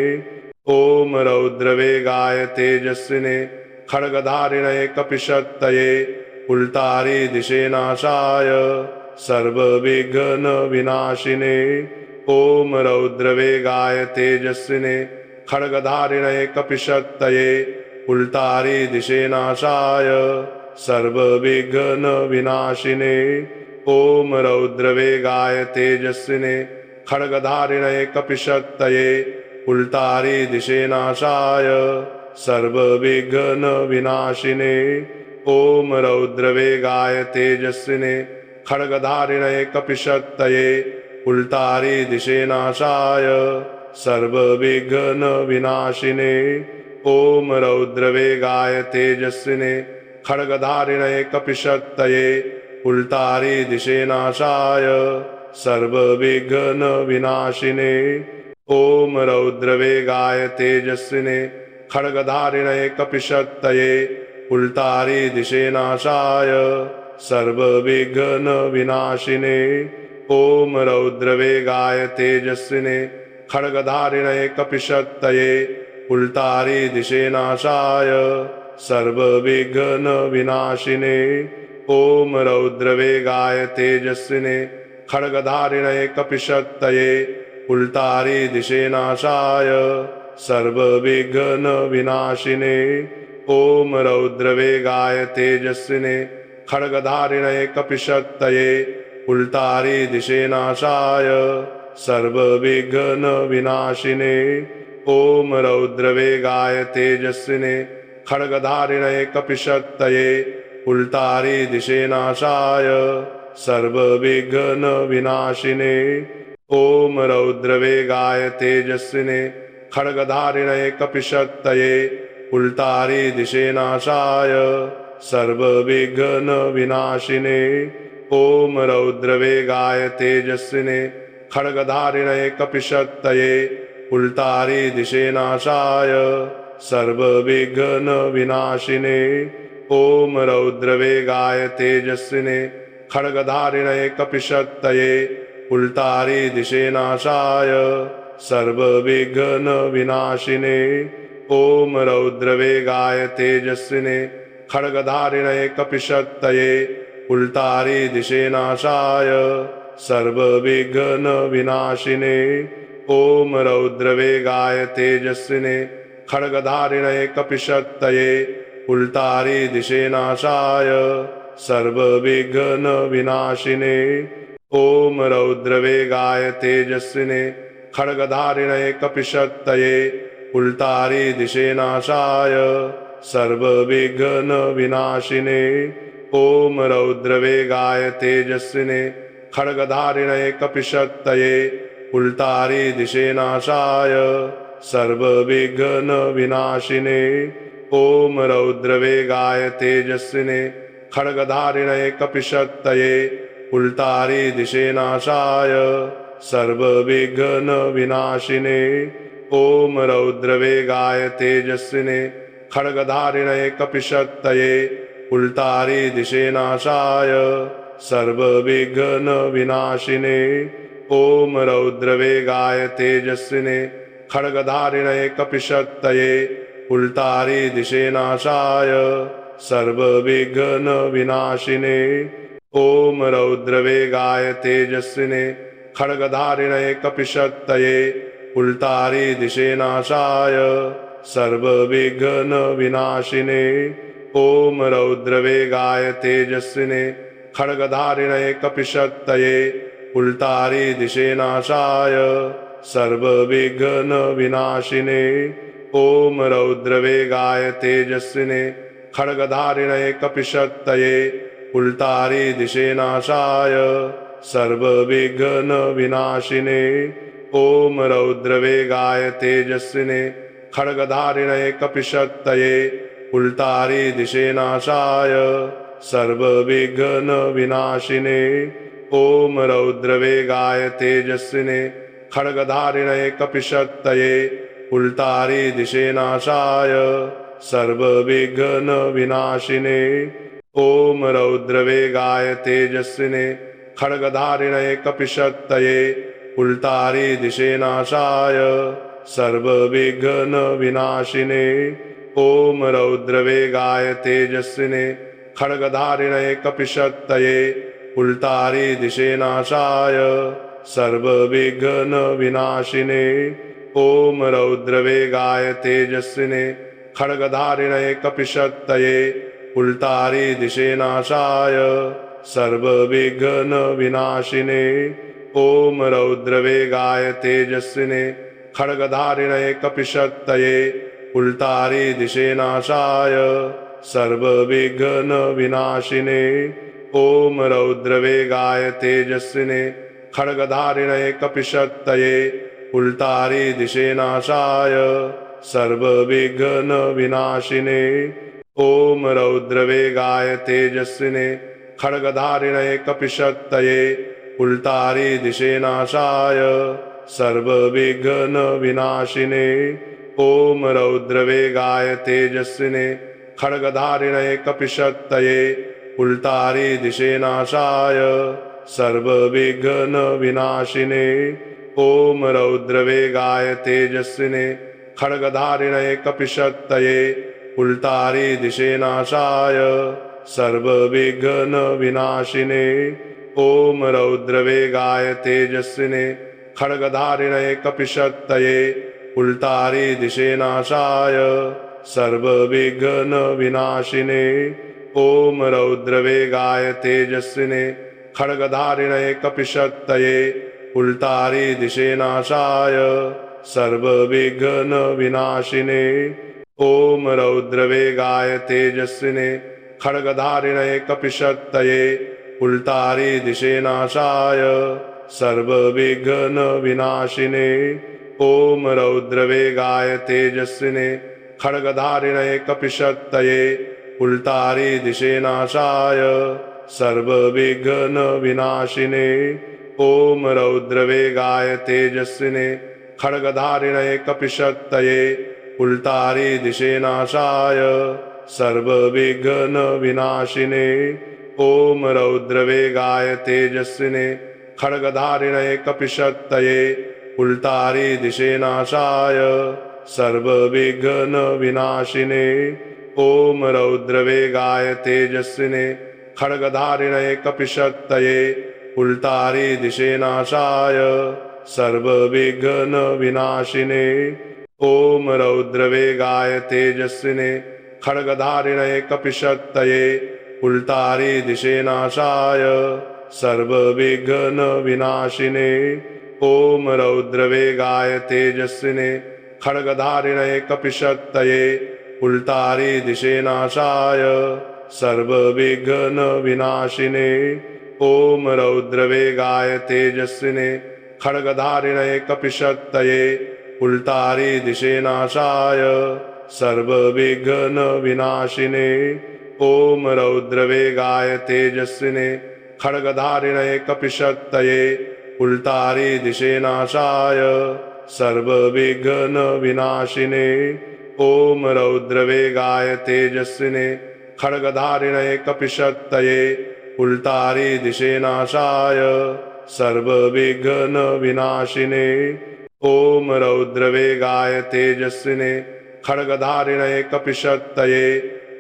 ओम रौद्रवेगाय तेजस्विने खड्गधारिणे कपिशक्तये उल्टारी दिशे नाशाय सर्वविघ्न विनाशिने ॐ रौद्रवेगाय तेजस्विने खड्गधारिणे कपिशक्तये उल्टारी दिशे नाशाय सर्वविघ्न विनाशिने ॐ रौद्रवेगाय तेजस्विने खड्गधारिणे कपिशक्तये उल्टारी दिशे नाशाय सर्वविघ्न विनाशिने ॐ रौद्रवेगाय तेजस्विने खड्गधारिणे कपिशक्तये उल्टारी दिशे नाशाय सर्वविघ्न विनाशिने ॐ रौद्रवेगाय तेजस्विने खड्गधारिणे कपिशक्तये उल्टारी दिशे नाशाय सर्वविघ्न विनाशिने ॐ रौद्रवेगाय तेजस्विने खड्गधारिणे कपिशक्तये उल्टारी दिशे नाशाय सर्वविघ्न विनाशिने ॐ रौद्रवेगाय तेजस्विने खड्गधारिणे कपिशक्तये उल्टारी दिशे नाशाय सर्वविघ्न विनाशिने ॐ रौद्रवेगाय तेजस्विने खड्गधारिणे कपिशक्तये उल्टारी दिशे नाशाय सर्वविघ्न विनाशिने ॐ रौद्रवेगाय तेजस्विने खड्गधारिणे कपिशक्तये उल्टारी दिशे नाशाय सर्वविघ्न विनाशिने ॐ रौद्रवेगाय तेजस्विने खड्गधारिणे कपिशक्तये उल्टारी दिशे नाशाय सर्वविघ्न विनाशिने ॐ रौद्रवेगाय तेजस्विने खड्गधारिणे कपिशक्तये उल्टारी दिशे नाशाय सर्वविघ्न विनाशिने ॐ रौद्रवेगाय तेजस्विने खड्गधारिणे कपिशक्तये उल्टारी दिशे नाशाय सर्वविघ्न विनाशिने ॐ रौद्रवेगाय तेजस्विने खड्गधारिणे कपिशक्तये उल्टारी दिशे नाशाय सर्वविघ्न विनाशिने ॐ रौद्रवेगाय तेजस्विने खड्गधारिणे कपिशक्तये उल्टारी दिशे नाशाय सर्वविघ्न विनाशिने ॐ रौद्रवेगाय तेजस्विने खड्गधारिणे कपिशक्तये उल्टारी दिशे नाशाय सर्वविघ्न विनाशिने ॐ रौद्रवेगाय तेजस्विने खड्गधारिणे कपिशक्तये उल्टारी दिशे नाशाय सर्वविघ्न विनाशिने ॐ रौद्रवेगाय तेजस्विने खड्गधारिणे कपिशक्तये उल्टारी दिशे नाशाय सर्वविघ्न विनाशिने ॐ रौद्रवेगाय तेजस्विने खड्गधारिणे कपिशक्तये उल्टारी दिशे नाशाय सर्वविघ्न विनाशिने ॐ रौद्रवेगाय तेजस्विने खड्गधारिणे कपिशक्तये उल्टारी दिशे नाशाय सर्वविघ्न विनाशिने ॐ रौद्रवेगाय तेजस्विने खड्गधारिणे कपिशक्तये उल्टारी दिशे नाशाय सर्वविघ्न विनाशिने ॐ रौद्रवेगाय तेजस्विने खड्गधारिणे कपिशक्तये उल्टारी दिशे नाशाय सर्वविघ्न विनाशिने ॐ रौद्रवेगाय तेजस्विने खड्गधारिणे कपिशक्तये उल्टारी दिशे नाशाय सर्वविघ्न विनाशिने ॐ रौद्रवेगाय तेजस्विने खड्गधारिणे कपिशक्तये उल्टारी दिशे नाशाय सर्वविघ्न विनाशिने ॐ रौद्रवेगाय तेजस्विने खड्गधारिणे कपिशक्तये उल्टारी दिशे नाशाय सर्वविघ्न विनाशिने ॐ रौद्रवेगाय तेजस्विने खड्गधारिणे कपिशक्तये उल्टारी दिशे नाशाय सर्वविघ्न विनाशिने ॐ रौद्रवेगाय तेजस्विने खड्गधारिणे कपिशक्तये उल्टारी दिशे नाशाय सर्वविघ्न विनाशिने ॐ रौद्रवेगाय तेजस्विने खड्गधारिणे कपिशक्तये उल्टारी दिशे नाशाय सर्वविघ्न विनाशिने। ओम रौद्रवेगाय तेजस्विने खड्गधारिणे कपिशक्तये उल्टारी दिशे नाशाय सर्वविघ्न विनाशिने। ओम रौद्रवेगाय तेजस्विने खड्गधारिणे कपिशक्तये उल्टारी दिशे नाशाय सर्वविघ्न विनाशिने। ओम रौद्रवेगाय तेजस्विने खड्गधारिणे कपिशक्तये उल्टारी दिशे नाशाय सर्वविघ्न विनाशिने। ओम रौद्रवेगाय तेजस्विने खड्गधारिणे कपिशक्तये उल्टारी दिशे नाशाय सर्वविघ्न विनाशिने। ओम रौद्रवेगाय तेजस्विने खड्गधारिणे कपिशक्तये उल्टारी दिशे नाशाय सर्वविघ्न विनाशिने। ओम रौद्रवेगाय तेजस्विने खड्गधारिणे कपिशक्तये उल्टारी दिशे नाशाय सर्वविघ्न विनाशिने। ओम रौद्रवेगाय तेजस्विने खड्गधारिणे कपिशक्तये उल्टारी दिशे नाशाय सर्वविघ्न विनाशिने। ओम रौद्रवेगाय तेजस्विने खड्गधारिणे कपिशक्तये उल्टारी दिशे नाशाय सर्वविघ्न विनाशिने। ओम रौद्रवेगाय तेजस्विने खड्गधारिणे कपिशक्तये उल्टारी दिशे नाशाय सर्वविघ्न विनाशिने। ओम रौद्रवेगाय तेजस्विने खड्गधारिणे कपिशक्तये उल्टारी दिशे नाशाय सर्वविघ्न विनाशिने। ओम रौद्रवेगाय तेजस्विने खड्गधारिणे कपिशक्तये उल्टारी दिशे नाशाय सर्वविघ्न विनाशिने। ओम रौद्रवेगाय तेजस्विने खड्गधारिणे कपिशक्तये उल्टारी दिशे नाशाय सर्वविघ्न विनाशिने। ओम रौद्रवेगाय तेजस्विने खड्गधारिणे कपिशक्तये उल्टारी दिशे नाशाय सर्वविघ्न विनाशिने। ओम रौद्रवेगाय तेजस्विने खड्गधारिणे कपिशक्तये उल्टारी दिशे नाशाय सर्वविघ्न विनाशिने। ओम रौद्रवेगाय तेजस्विने खड्गधारिणे कपिशक्तये उल्टारी दिशे नाशाय सर्वविघ्न विनाशिने। ओम रौद्रवेगाय तेजस्विने खड्गधारिणे कपिशक्तये उल्टारी दिशे नाशाय सर्वविघ्न विनाशिने। ओम रौद्रवेगाय तेजस्विने खड्गधारिणे कपिशक्तये उल्टारी दिशे नाशाय सर्वविघ्न विनाशिने। ओम रौद्रवेगाय तेजस्विने खड्गधारिणे कपिशक्तये उल्टारी दिशे नाशाय सर्वविघ्न विनाशिने। ओम रौद्रवेगाय तेजस्विने खड्गधारिणे कपिशक्तये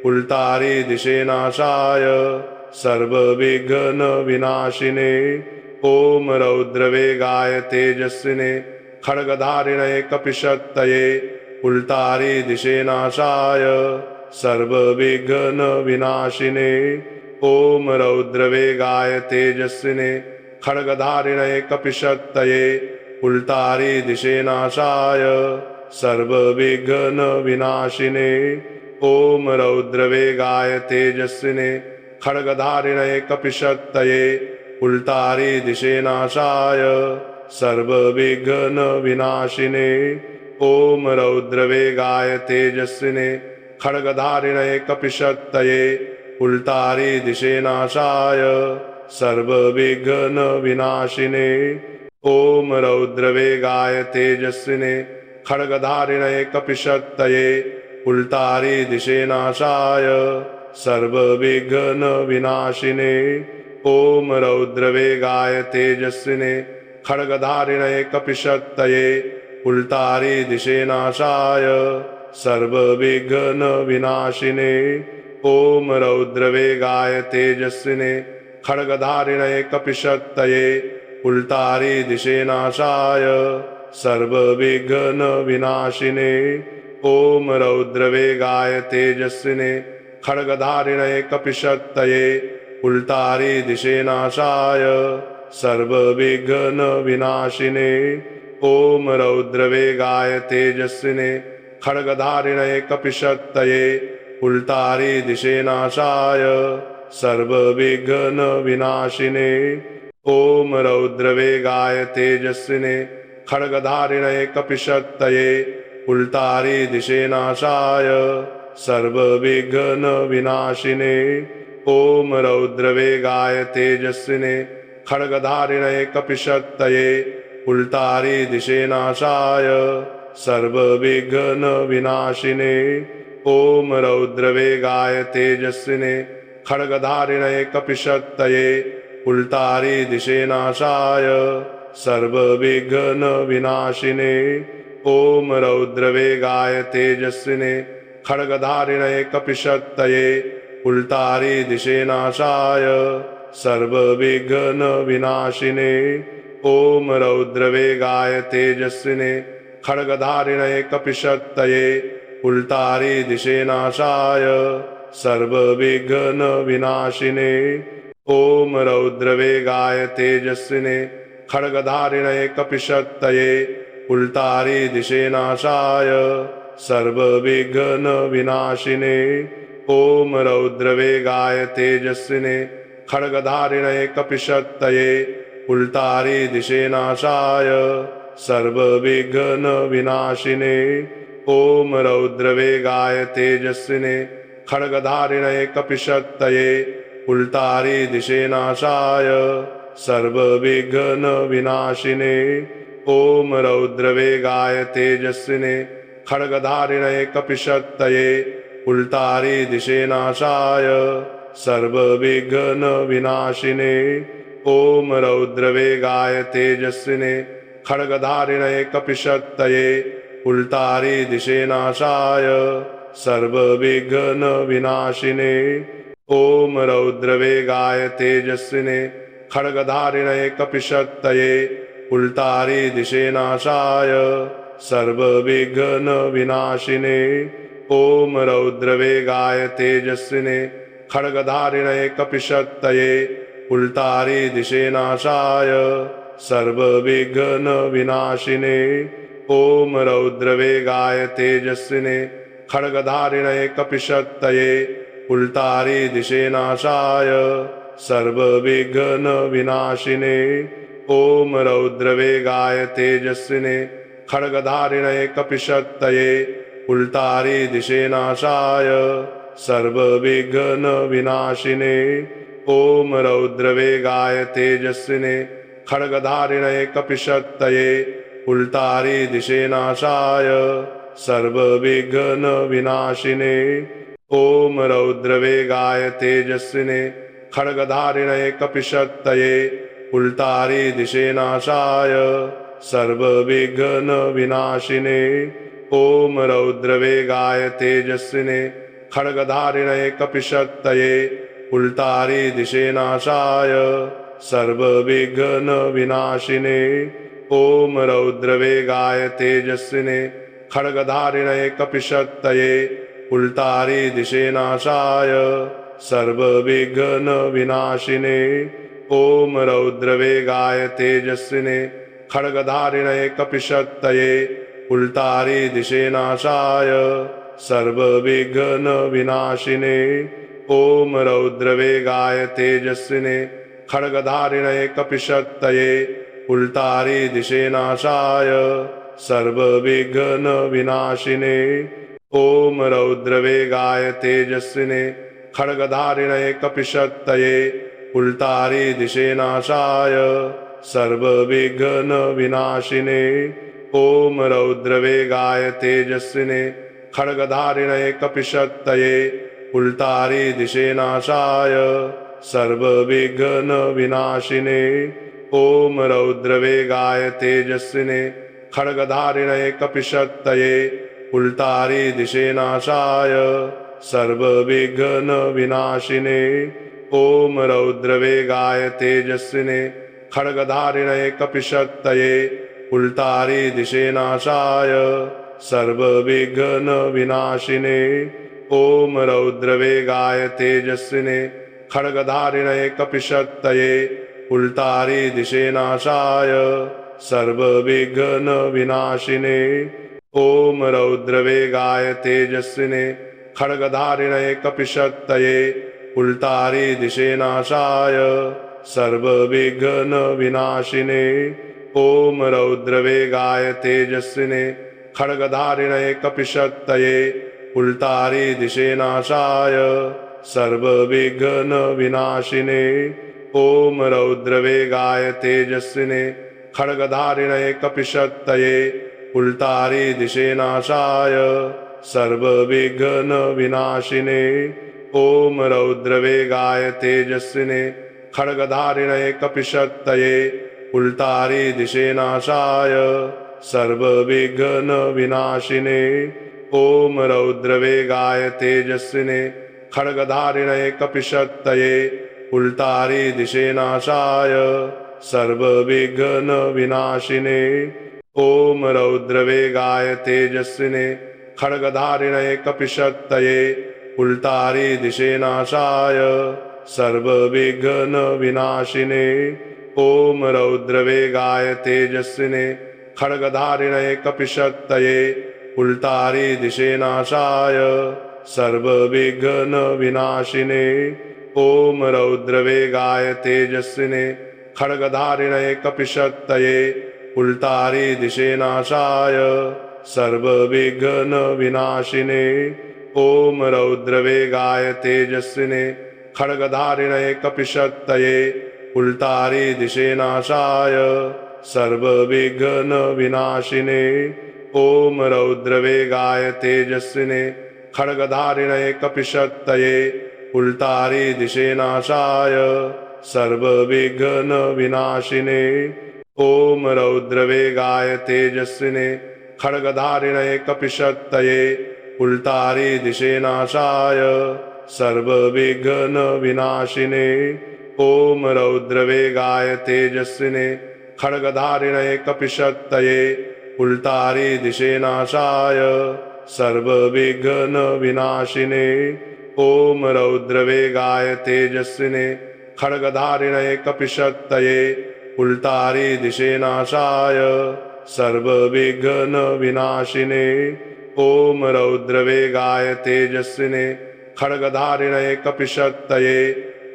उल्टारी दिशे नाशाय सर्वविघ्न विनाशिने। ओम रौद्रवेगाय तेजस्विने खड्गधारिणे कपिशक्तये उल्टारी दिशे नाशाय सर्वविघ्न विनाशिने। ओम रौद्रवेगाय तेजस्विने खड्गधारिणे कपिशक्तये उल्टारी दिशे नाशाय सर्वविघ्न विनाशिने। ओम रौद्रवेगाय तेजस्विने खड्गधारिणे कपिशक्तये उल्टारी दिशे नाशाय सर्वविघ्न विनाशिने। ओम रौद्रवेगाय तेजस्विने खड्गधारिणे कपिशक्तये उल्टारी दिशे नाशाय सर्वविघ्न विनाशिने। ओम रौद्रवेगाय तेजस्विने खड्गधारिणे कपिशक्तये उल्टारी दिशे नाशाय सर्वविघ्न विनाशिने। ओम रौद्रवेगाय तेजस्विने खड्गधारिणे कपिशक्तये उल्टारी दिशे नाशाय सर्वविघ्न विनाशिने। ओम रौद्रवेगाय तेजस्विने खड्गधारिणे कपिशक्तये उल्टारी दिशेनाशाय सर्वविघ्न विनाशिने ओम रौद्रवेगाय तेजस्विने खड्गधारिणे कपिशक्तये उल्टारी दिशेनाशाय सर्वविघ्न विनाशिने ओम रौद्रवेगाय तेजस्विने खड्गधारिणे कपिशक्तये उल्टारी दिशेनाशाय सर्वविघ्न विनाशिने ओम रौद्रवेगाय तेजस्विने खड्गधारिणे कपिशक्तये उल्टारी दिशेनाशाय सर्वविघ्न विनाशिने ओम रौद्रवेगाय तेजस्विने खड्गधारिणे कपिशक्तये उल्टारी दिशेनाशाय सर्वविघ्न विनाशिने ओम रौद्रवेगाय तेजस्विने खड्गधारिणे कपिशक्तये उल्टारी दिशेनाशाय सर्वविघ्न विनाशिने ओम रौद्रवेगाय तेजस्विने खड्गधारिणे कपिशक्तये उल्टारी दिशेनाशाय सर्वविघ्न विनाशिने ओम रौद्रवेगाय तेजस्विने खड्गधारिणे कपिशक्तये उल्टारी दिशेनाशाय सर्वविघ्न विनाशिने ओम रौद्रवेगाय तेजस्विने खड्गधारिणे कपिशक्तये उल्टारी दिशेनाशाय सर्वविघ्न विनाशिने ओम रौद्रवेगाय तेजस्विने खड्गधारिणे कपिशक्तये उल्टारी दिशेनाशाय सर्वविघ्न विनाशिने ओम रौद्रवेगाय तेजस्विने खड्गधारिणे कपिशक्तये उल्टारी दिशेनाशाय सर्वविघ्न विनाशिने ओम रौद्रवेगाय तेजस्विने खड्गधारिणे कपिशक्तये उल्टारी दिशेनाशाय सर्वविघ्न विनाशिने ओम रौद्रवेगाय तेजस्विने खड्गधारिणे कपिशक्तये उल्टारी दिशेनाशाय सर्वविघ्न विनाशिने ओम रौद्रवेगाय तेजस्विने खड्गधारिणे कपिशक्तये उल्टारी दिशेनाशाय सर्वविघ्न विनाशिने ओम रौद्रवेगाय तेजस्विने खड्गधारिणे कपिशक्तये उल्टारी दिशेनाशाय सर्वविघ्न विनाशिने ओम रौद्रवेगाय तेजस्विने खड्गधारिणे कपिशक्तये उल्टारी दिशेनाशाय सर्वविघ्न विनाशिने ओम रौद्रवेगाय तेजस्विने खड्गधारिणे कपिशक्तये उल्टारी दिशेनाशाय सर्वविघ्न विनाशिने ओम रौद्रवेगाय तेजस्विने खड्गधारिणे कपिशक्तये उल्टारी दिशेनाशाय सर्वविघ्न विनाशिने ओम रौद्रवेगाय तेजस्विने खड्गधारिणे कपिशक्तये उल्टारी दिशेनाशाय सर्वविघ्न विनाशिने ओम रौद्रवेगाय तेजस्विने खड्गधारिणे कपिशक्तये उल्टारी दिशेनाशाय सर्वविघ्न विनाशिने ओम रौद्रवेगाय तेजस्विने खड्गधारिणे कपिशक्तये उल्टारी दिशेनाशाय सर्वविघ्न विनाशिने ओम रौद्रवेगाय तेजस्विने खड्गधारिणे कपिशक्तये उल्टारी दिशेनाशाय सर्वविघ्न विनाशिने ओम रौद्रवेगाय तेजस्विने खड्गधारिणे कपिशक्तये उल्टारी दिशेनाशाय सर्वविघ्न विनाशिने ओम रौद्रवेगाय तेजस्विने खड्गधारिणे कपिशक्तये उल्टारी दिशेनाशाय सर्वविघ्न विनाशिने ओम रौद्रवेगाय तेजस्विने खड्गधारिणे कपिशक्तये उल्टारी दिशेनाशाय सर्वविघ्न विनाशिने ओम रौद्रवेगाय तेजस्विने खड्गधारिणे कपिशक्तये उल्टारी दिशेनाशाय सर्वविघ्न विनाशिने ओम रौद्रवेगाय तेजस्विने खड्गधारिणे कपिशक्तये उल्टारी दिशे नाशाय सर्वविघ्न विनाशिने ओम रौद्रवेगाय तेजस्विने खड्गधारिणे कपिशक्तये उल्टारी दिशे नाशाय सर्वविघ्न विनाशिने ओम रौद्रवेगाय तेजस्विने खड्गधारिणे कपिशक्तये उल्टारी दिशे नाशाय सर्वविघ्न विनाशिने ओम रौद्रवेगाय तेजस्विने खड्गधारिणे कपिशक्तये उल्टारी दिशे नाशाय सर्वविघ्न विनाशिने ओम रौद्रवेगाय तेजस्विने खड्गधारिणे कपिशक्तये उल्टारी दिशे नाशाय सर्वविघ्न विनाशिने ओम रौद्रवेगाय तेजस्विने खड्गधारिणे कपिशक्तये उल्टारी दिशे नाशाय सर्वविघ्न विनाशिने ओम रौद्रवेगाय तेजस्विने खड्गधारिणे कपिशक्तये उल्टारी दिशे नाशाय सर्वविघ्न विनाशिने ओम रौद्रवेगाय तेजस्विने खड्गधारिणे कपिशक्तये उल्टारी दिशे नाशाय सर्वविघ्न विनाशिने ओम रौद्रवेगाय तेजस्विने खड्गधारिणे कपिशक्तये उल्टारी दिशे नाशाय सर्वविघ्न विनाशिने ओम रौद्रवेगाय तेजस्विने खड्गधारिणे कपिशक्तये उल्टारी दिशे नाशाय सर्वविघ्न विनाशिने ओम रौद्रवेगाय तेजस्विने खड्गधारिणे कपिशक्तये उल्टारी दिशे नाशाय सर्वविघ्न विनाशिने ओम रौद्रवेगाय तेजस्विने खड्गधारिणे कपिशक्तये उल्टारी दिशे नाशाय सर्वविघ्न विनाशिने ओम रौद्रवेगाय तेजस्विने खड्गधारिणे कपिशक्तये उल्टारी दिशे नाशाय सर्वविघ्न विनाशिने ओम रौद्रवेगाय तेजस्विने खड्गधारिणे कपिशक्तये उल्टारी दिशे नाशाय सर्वविघ्न विनाशिने ओम रौद्रवेगाय तेजस्विने खड्गधारिणे कपिशक्तये उल्टारी दिशे नाशाय सर्वविघ्न विनाशिने ओम रौद्रवेगाय तेजस्विने खड्गधारिणे कपिशक्तये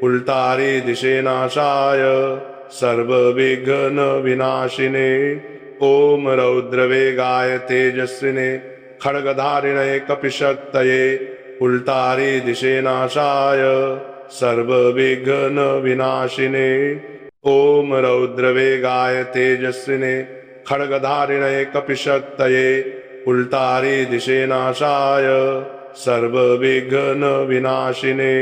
उल्टारी दिशे नाशाय सर्वविघ्न विनाशिने ओम रौद्रवेगाय तेजस्विने खड्गधारिणे कपिशक्तये उल्टारी दिशे नाशाय सर्वविघ्न विनाशिने ओम रौद्रवेगाय तेजस्विने खड्गधारिणे कपिशक्तये उल्टारी दिशे नाशाय सर्वविघ्न विनाशिने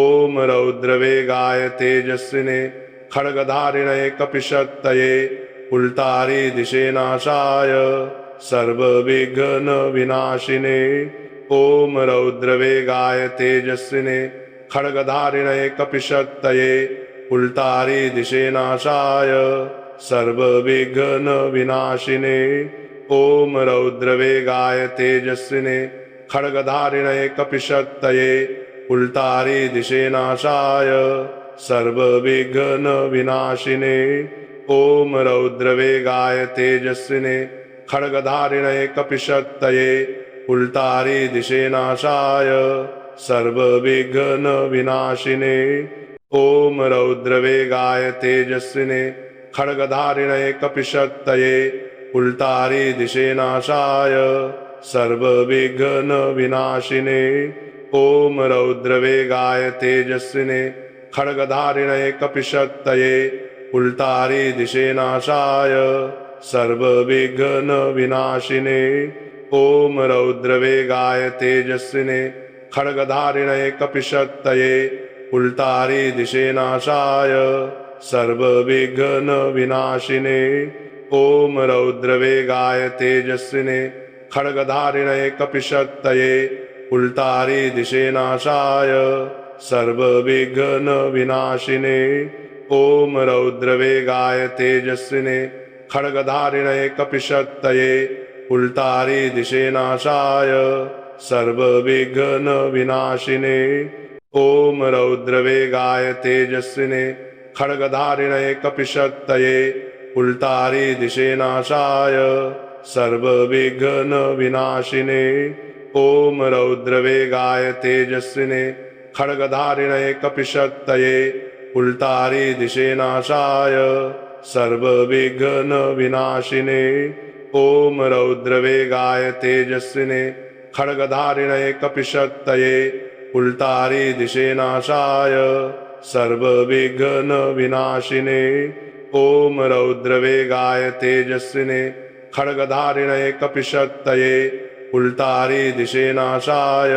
ओम रौद्रवेगाय तेजस्विने खड्गधारिणे कपिशक्तये उल्टारी दिशे नाशाय सर्वविघ्न विनाशिने ओम रौद्रवेगाय तेजस्विने खड्गधारिणे कपिशक्तये उल्टारी दिशे नाशाय सर्वविघ्न विनाशिने ओम रौद्रवेगाय तेजस्विने खड्गधारिणे कपिशक्तये उल्टारी दिशे नाशाय सर्वविघ्न विनाशिने ओम रौद्रवेगाय तेजस्विने खड्गधारिणे कपिशक्तये उल्टारी दिशे नाशाय सर्वविघ्न विनाशिने ओम रौद्रवेगाय तेजस्विने खड्गधारिणे कपिशक्तये उल्टारी दिशे नाशाय सर्वविघ्न विनाशिने ओम रौद्रवेगाय तेजस्विने खड्गधारिणे कपिशक्तये उल्टारी दिशे नाशाय सर्वविघ्न विनाशिने ओम रौद्रवेगाय तेजस्विने खड्गधारिणे कपिशक्तये उल्टारी दिशे नाशाय सर्वविघ्न विनाशिने ओम रौद्रवेगाय तेजस्विने खड्गधारिणे कपिशक्तये उल्टारी दिशे नाशाय सर्वविघ्न विनाशिने ॐ रौद्रवेगाय तेजस्विने खड्गधारिणे कपिशक्तये उल्टारी दिशे नाशाय सर्वविघ्नविनाशिने ॐ रौद्रवेगाय तेजस्विने खड्गधारिणे कपिशक्तये उल्टारी दिशे नाशाय सर्वविघ्नविनाशिने ॐ रौद्रवेगाय तेजस्विने खड्गधारिणे कपिशक्तये उल्टारी दिशे नाशाय सर्वविघ्नविनाशिने ॐ रौद्रवेगाय तेजस्विने खड्गधारिणे कपिशक्तये उल्टारी दिशे नाशाय सर्वविघ्नविनाशिने ॐ रौद्रवेगाय तेजस्विने खड्गधारिणे कपिशक्तये उल्टारी दिशे नाशाय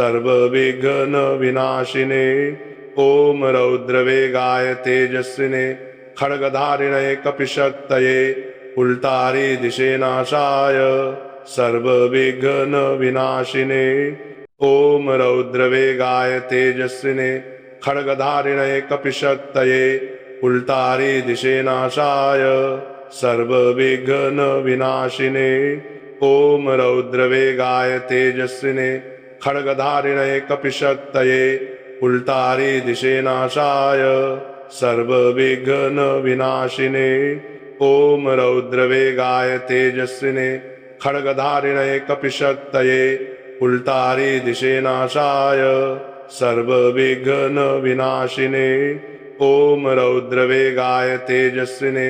सर्वविघ्नविनाशिने ॐ रौद्रवेगाय तेजस्विने खड्गधारिणे कपिशक्तये उल्टारी दिशे नाशाय सर्वविघ्नविनाशिने ॐ रौद्रवेगाय तेजस्विने खड्गधारिणे कपिशक्तये उल्टारी दिशे नाशाय सर्वविघ्नविनाशिने ॐ रौद्रवेगाय तेजस्विने खड्गधारिणे कपिशक्तये उल्टारी दिशे नाशाय सर्वविघ्नविनाशिने ॐ रौद्रवेगाय तेजस्विने खड्गधारिणे कपिशक्तये उल्टारी दिशे नाशाय सर्वविघ्नविनाशिने ॐ रौद्रवेगाय तेजस्विने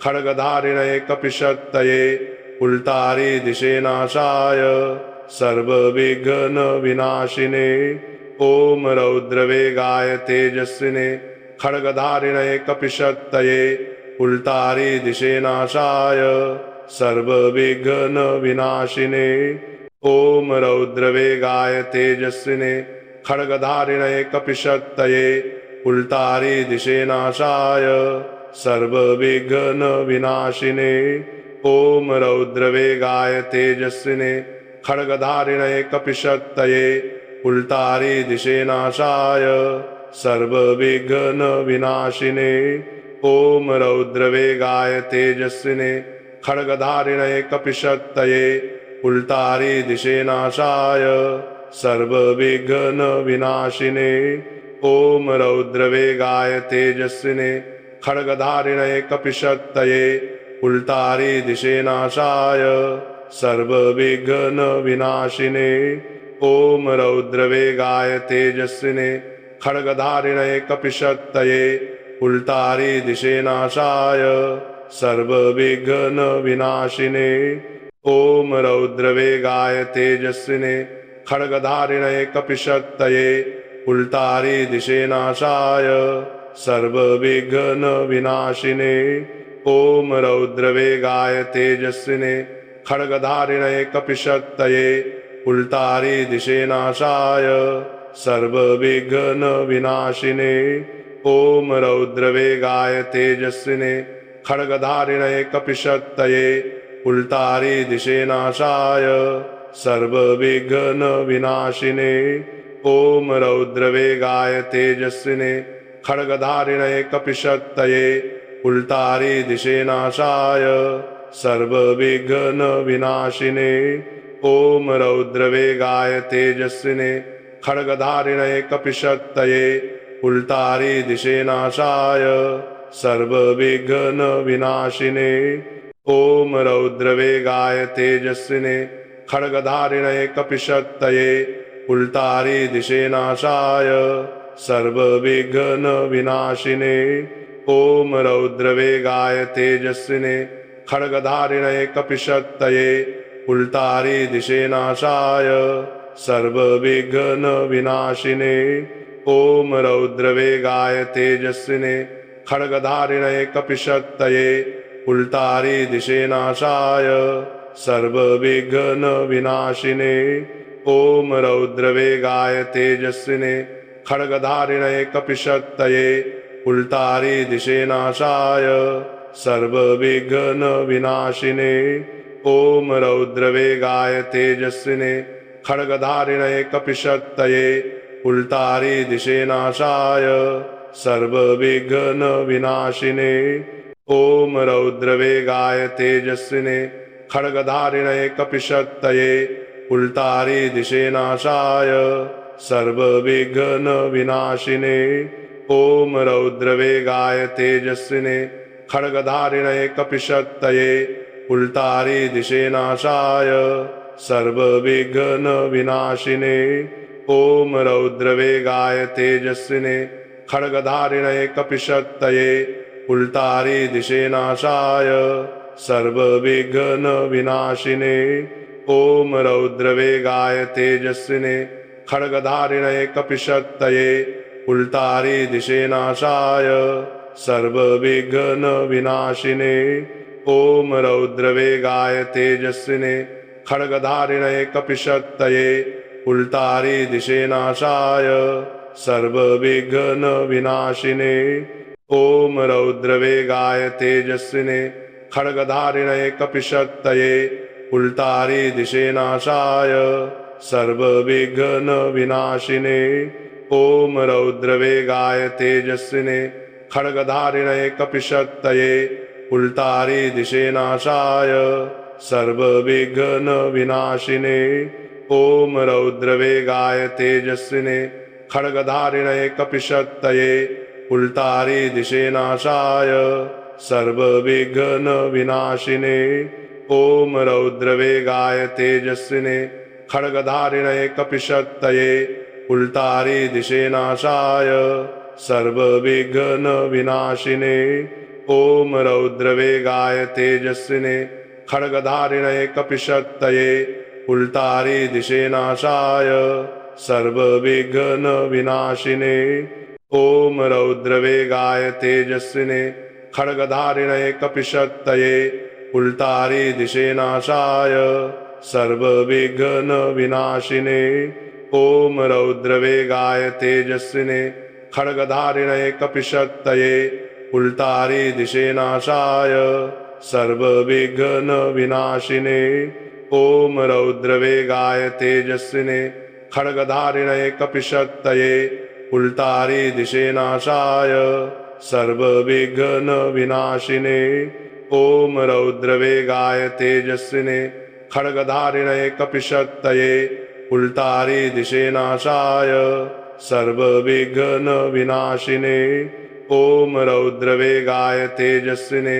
खड्गधारिणे कपिशक्तये उल्टारी दिशे नाशाय सर्वविघ्नविनाशिने ॐ रौद्रवेगाय तेजस्विने खड्गधारिणे कपिशक्तये उल्टारी दिशे नाशाय सर्वविघ्नविनाशिने ॐ रौद्रवेगाय तेजस्विने खड्गधारिणे कपिशक्तये उल्टारी दिशे नाशाय सर्वविघ्नविनाशिने ॐ रौद्रवेगाय तेजस्विने खड्गधारिणे कपिशक्तये उल्टारी दिशे नाशाय सर्वविघ्नविनाशिने ॐ रौद्रवेगाय तेजस्विने खड्गधारिणे कपिशक्तये उल्टारी दिशे नाशाय सर्वविघ्नविनाशिने ॐ रौद्रवेगाय तेजस्विने खड्गधारिणे कपिशक्तये उल्टारी दिशे नाशाय सर्वविघ्नविनाशिने ॐ रौद्रवेगाय तेजस्विने खड्गधारिणे कपिशक्तये उल्टारी दिशे नाशाय सर्वविघ्नविनाशिने ॐ रौद्रवेगाय तेजस्विने खड्गधारिणे कपिशक्तये उल्टारी दिशे नाशाय सर्वविघ्नविनाशिने ॐ रौद्रवेगाय तेजस्विने खड्गधारिणे कपिशक्तये उल्टारी दिशे नाशाय सर्वविघ्नविनाशिने ॐ रौद्रवेगाय तेजस्विने खड्गधारिणे कपिशक्तये उल्टारी दिशे नाशाय सर्वविघ्नविनाशिने ॐ रौद्रवेगाय तेजस्विने खड्गधारिणे कपिशक्तये उल्टारी दिशे नाशाय सर्वविघ्नविनाशिने ॐ रौद्रवेगाय तेजस्विने खड्गधारिणे कपिशक्तये उल्टारी दिशे नाशाय सर्वविघ्नविनाशिने ॐ रौद्रवेगाय तेजस्विने खड्गधारिणे कपिशक्तये उल्टारी दिशे नाशाय सर्वविघ्नविनाशिने ॐ रौद्रवेगाय तेजस्विने खड्गधारिणे कपिशक्तये उल्टारी दिशे नाशाय सर्वविघ्नविनाशिने ॐ रौद्रवेगाय तेजस्विने खड्गधारिणे कपिशक्तये उल्टारी दिशे नाशाय सर्वविघ्नविनाशिने ॐ रौद्रवेगाय तेजस्विने खड्गधारिणे कपिशक्तये उल्टारी दिशे नाशाय सर्वविघ्नविनाशिने ॐ रौद्रवेगाय तेजस्विने खड्गधारिणे कपिशक्तये उल्टारी दिशे नाशाय सर्वविघ्न विनाशिने ओम रौद्रवेगाय तेजस्विने खड्गधारिणे कपिशक्तये उल्टारी दिशे नाशाय सर्वविघ्न विनाशिने ओम रौद्रवेगाय तेजस्विने खड्गधारिणे कपिशक्तये उल्टारी दिशे नाशाय सर्वविघ्न विनाशिने ओम रौद्रवेगाय तेजस्विने खड्गधारिणे कपिशक्तये उल्टारी दिशे नाशाय सर्वविघ्न विनाशिने ओम रौद्रवेगाय तेजस्विने खड्गधारिणे कपिशक्तये उल्टारी दिशे नाशाय सर्वविघ्न विनाशिने ओम रौद्रवेगाय तेजस्विने खड्गधारिणे कपिशक्तये उल्टारी दिशे नाशाय सर्वविघ्न विनाशिने ओम रौद्रवेगाय तेजस्विने खड्गधारिणे कपिशक्तये उल्टारी दिशे नाशाय सर्वविघ्न विनाशिने ओम रौद्रवेगाय तेजस्विने खड्गधारिणे कपिशक्तये उल्टारी दिशे नाशाय सर्वविघ्न विनाशिने ओम रौद्रवेगाय तेजस्विने खड्गधारिणे कपिशक्तये उल्टारी दिशे नाशाय सर्वविघ्न विनाशिने ओम रौद्रवेगाय तेजस्विने खड्गधारिणे कपिशक्तये उल्टारी दिशे नाशाय सर्वविघ्न विनाशिने ओम रौद्रवेगाय तेजस्विने खड्गधारिणे कपिशक्तये उल्टारी दिशे नाशाय सर्वविघ्न विनाशिने ओम रौद्रवेगाय तेजस्विने खड्गधारिणे कपिशक्तये उल्टारी दिशे नाशाय सर्वविघ्न विनाशिने ओम रौद्रवेगाय तेजस्विने खड्गधारिणे कपिशक्तये उल्टारी दिशे नाशाय सर्वविघ्न विनाशिने ओम रौद्रवेगाय तेजस्विने खड्गधारिणे कपिशक्तये उल्टारी दिशे नाशाय सर्वविघ्न विनाशिने ओम रौद्रवेगाय तेजस्विने खड्गधारिणे कपिशक्तये उल्टारी दिशे नाशाय सर्वविघ्न विनाशिने ओम रौद्रवेगाय तेजस्विने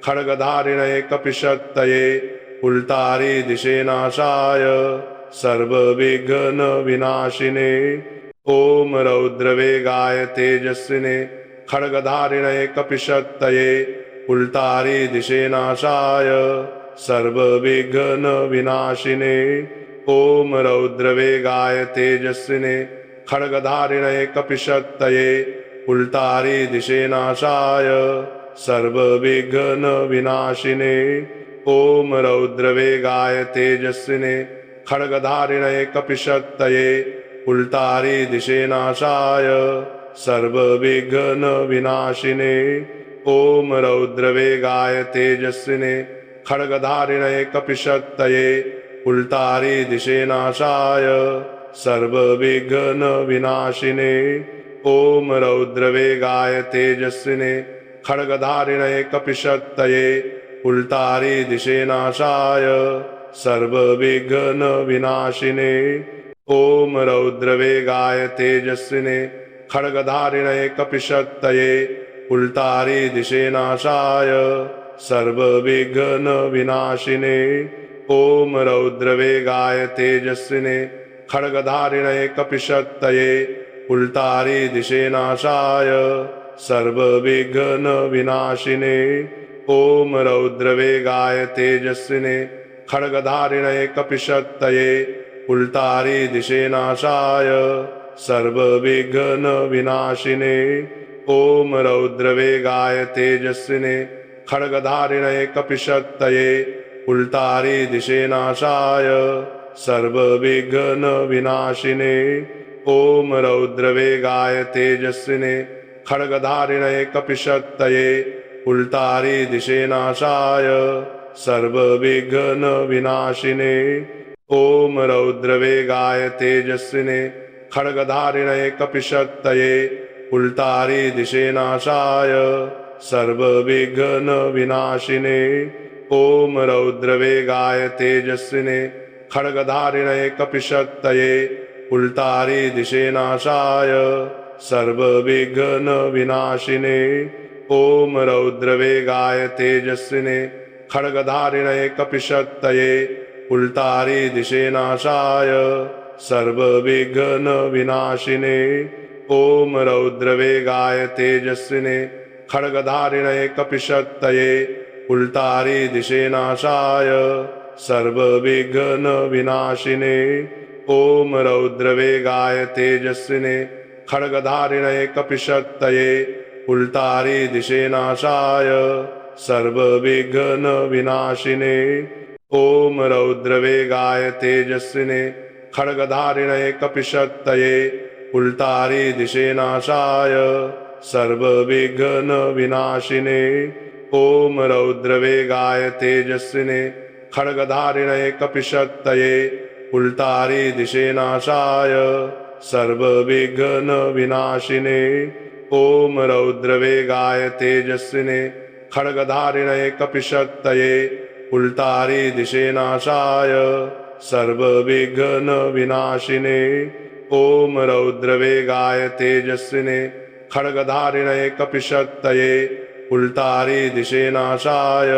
खड्गधारिणे कपिशक्तये उल्टारी दिशे नाशाय सर्वविघ्न विनाशिने ओम रौद्रवेगाय तेजस्विने खड्गधारिणे कपिशक्तये उल्टारी दिशे नाशाय सर्वविघ्न विनाशिने ओम रौद्रवेगाय तेजस्विने खड्गधारिणे कपिशक्तये उल्टारी दिशे नाशाय सर्वविघ्न विनाशिने ओम रौद्रवेगाय तेजस्विने खड्गधारिणे कपिशक्तये उल्टारी दिशे नाशाय सर्वविघ्न विनाशिने ओम रौद्रवेगाय तेजस्विने खड्गधारिणे कपिशक्तये उल्टारी दिशे नाशाय सर्वविघ्न विनाशिने ओम रौद्रवेगाय तेजस्विने खड्गधारिणे कपिशक्तये उल्टारी दिशे नाशाय सर्वविघ्न विनाशिने ओम रौद्रवेगाय तेजस्विने खड्गधारिणे कपिशक्तये उल्टारी दिशे नाशाय सर्वविघ्न विनाशिने ओम रौद्रवेगाय तेजस्विने खड्गधारिणे कपिशक्तये उल्टारी दिशे नाशाय सर्वविघ्न विनाशिने ओम रौद्रवेगाय तेजस्विने खड्गधारिणे कपिशक्तये उल्टारी दिशे नाशाय सर्वविघ्न विनाशिने ओम रौद्रवेगाय तेजस्विने खड्गधारिणे कपिशक्तये उल्टारी दिशे नाशाय सर्वविघ्न विनाशिने ओम रौद्रवेगाय तेजस्विने खड्गधारिणे कपिशक्तये उल्टारी दिशे नाशाय सर्वविघ्न विनाशिने ओम रौद्रवेगाय तेजस्विने खड्गधारिणे कपिशक्तये उल्टारी दिशेनाशाय सर्वविघ्न विनाशिने ओम रौद्रवेगाय तेजस्विने खड्गधारिणे कपिशक्तये उल्टारी दिशेनाशाय सर्वविघ्न विनाशिने ओम रौद्रवेगाय तेजस्विने खड्गधारिणे कपिशक्तये उल्टारी दिशेनाशाय सर्वविघ्न विनाशिने ओम रौद्रवेगाय तेजस्विने खड्गधारिणे कपिशक्तये उल्टारी दिशेनाशाय सर्वविघ्न विनाशिने ओम रौद्रवेगाय तेजस्विने खड्गधारिणे कपिशक्तये उल्टारी दिशेनाशाय सर्वविघ्न विनाशिने ओम रौद्रवेगाय तेजस्विने खड्गधारिणे कपिशक्तये उल्टारी दिशेनाशाय सर्वविघ्न विनाशिने ओम रौद्रवेगाय तेजस्विने खड्गधारिणे कपिशक्तये उल्टारी दिशेनाशाय सर्वविघ्न विनाशिने ओम रौद्रवेगाय तेजस्विने खड्गधारिणे कपिशक्तये उल्टारी दिशेनाशाय सर्वविघ्न विनाशिने ओम रौद्रवेगाय तेजस्विने खड्गधारिणे कपिशक्तये उल्टारी दिशेनाशाय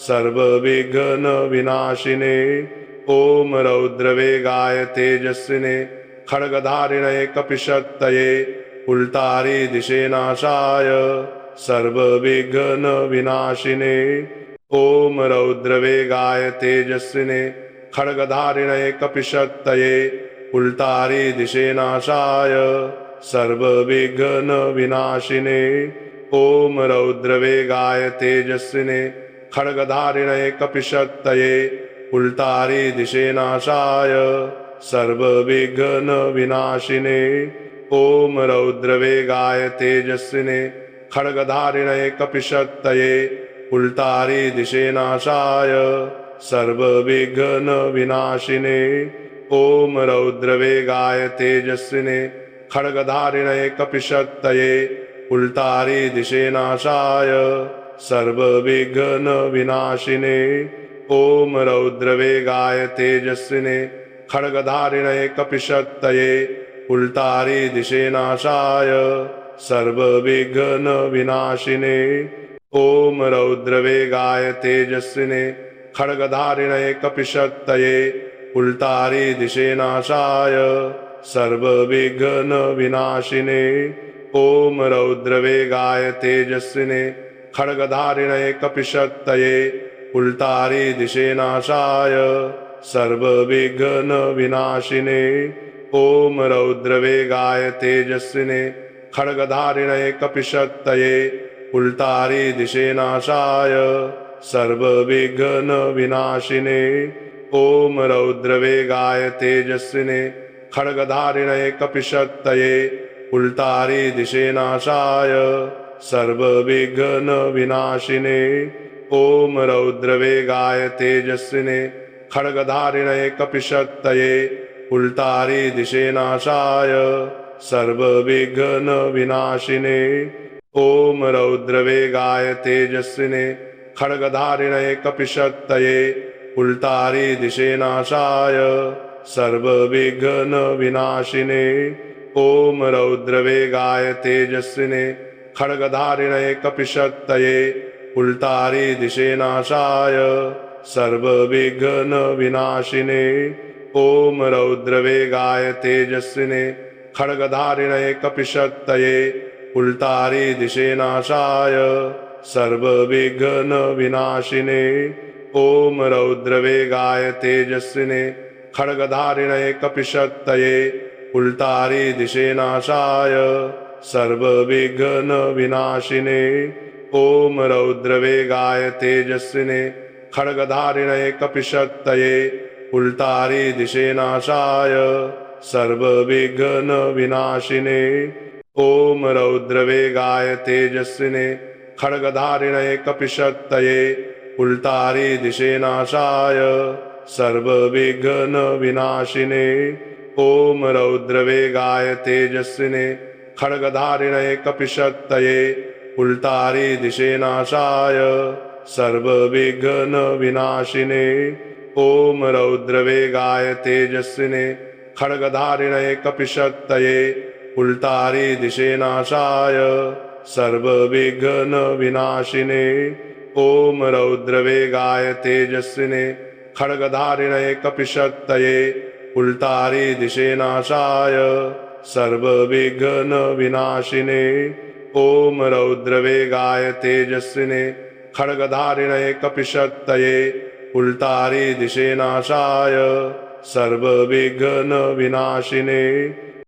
सर्वविघ्न विनाशिने ओम रौद्रवेगाय तेजस्विने खड्गधारिणे कपिशक्तये उल्टारी दिशेनाशाय सर्वविघ्न विनाशिने ओम रौद्रवेगाय तेजस्विने खड्गधारिणे कपिशक्तये उल्टारी दिशेनाशाय सर्वविघ्न विनाशिने ओम रौद्रवेगाय तेजस्विने खड्गधारिणे कपिशक्तये उल्टारी दिशेनाशाय सर्वविघ्न विनाशिने ओम रौद्रवेगाय तेजस्विने खड्गधारिणे कपिशक्तये उल्टारी दिशेनाशाय सर्वविघ्न विनाशिने ओम रौद्रवेगाय तेजस्विने खड्गधारिणे कपिशक्तये उल्टारी दिशेनाशाय सर्वविघ्न विनाशिने ओम रौद्रवेगाय तेजस्विने खड्गधारिणे कपिशक्तये उल्टारी दिशेनाशाय सर्वविघ्न विनाशिने ओम रौद्रवेगाय तेजस्विने खड्गधारिणे कपिशक्तये उल्टारी दिशेनाशाय सर्वविघ्न विनाशिने ओम रौद्रवेगाय तेजस्विने खड्गधारिणे कपिशक्तये उल्टारी दिशेनाशाय सर्वविघ्न विनाशिने ओम रौद्रवेगाय तेजस्विने खड्गधारिणे कपिशक्तये उल्टारी दिशेनाशाय सर्वविघ्न विनाशिने ओम रौद्रवेगाय तेजस्विने खड्गधारिणे कपिशक्तये उल्टारी दिशेनाशाय सर्वविघ्न विनाशिने ओम रौद्रवेगाय तेजस्विने खड्गधारिणे कपिशक्तये उल्टारी दिशेनाशाय सर्वविघ्न विनाशिने ओम रौद्रवेगाय तेजस्विने खड्गधारिणे कपिशक्तये उल्टारी दिशेनाशाय सर्वविघ्न विनाशिने ओम रौद्रवेगाय तेजस्विने खड्गधारिणे कपिशक्तये उल्टारी दिशेनाशाय सर्वविघ्न विनाशिने ओम रौद्रवेगाय तेजस्विने खड्गधारिणे कपिशक्तये उल्टारी दिशेनाशाय सर्वविघ्न विनाशिने ओम रौद्रवेगाय तेजस्विने खड्गधारिणे कपिशक्तये उल्टारी दिशेनाशाय सर्वविघ्न विनाशिने ओम रौद्रवेगाय तेजस्विने खड्गधारिणे कपिशक्तये उल्टारी दिशेनाशाय सर्वविघ्न विनाशिने ओम रौद्रवेगाय तेजस्विने खड्गधारिणे कपिशक्तये उल्टारी दिशेनाशाय सर्वविघ्न विनाशिने ओम रौद्रवेगाय तेजस्विने खड्गधारिणे कपिशक्तये उल्टारी दिशे नाशाय सर्वविघ्न विनाशिने ओम रौद्रवेगाय तेजस्विने खड्गधारिणे कपिशक्तये उल्टारी दिशे नाशाय सर्वविघ्न विनाशिने ओम रौद्रवेगाय तेजस्विने खड्गधारिणे कपिशक्तये उल्टारी दिशे नाशाय सर्वविघ्न विनाशिने ओम रौद्रवेगाय तेजस्विने खड्गधारिणे कपिशक्तये उल्टारी दिशे नाशाय सर्वविघ्न विनाशिने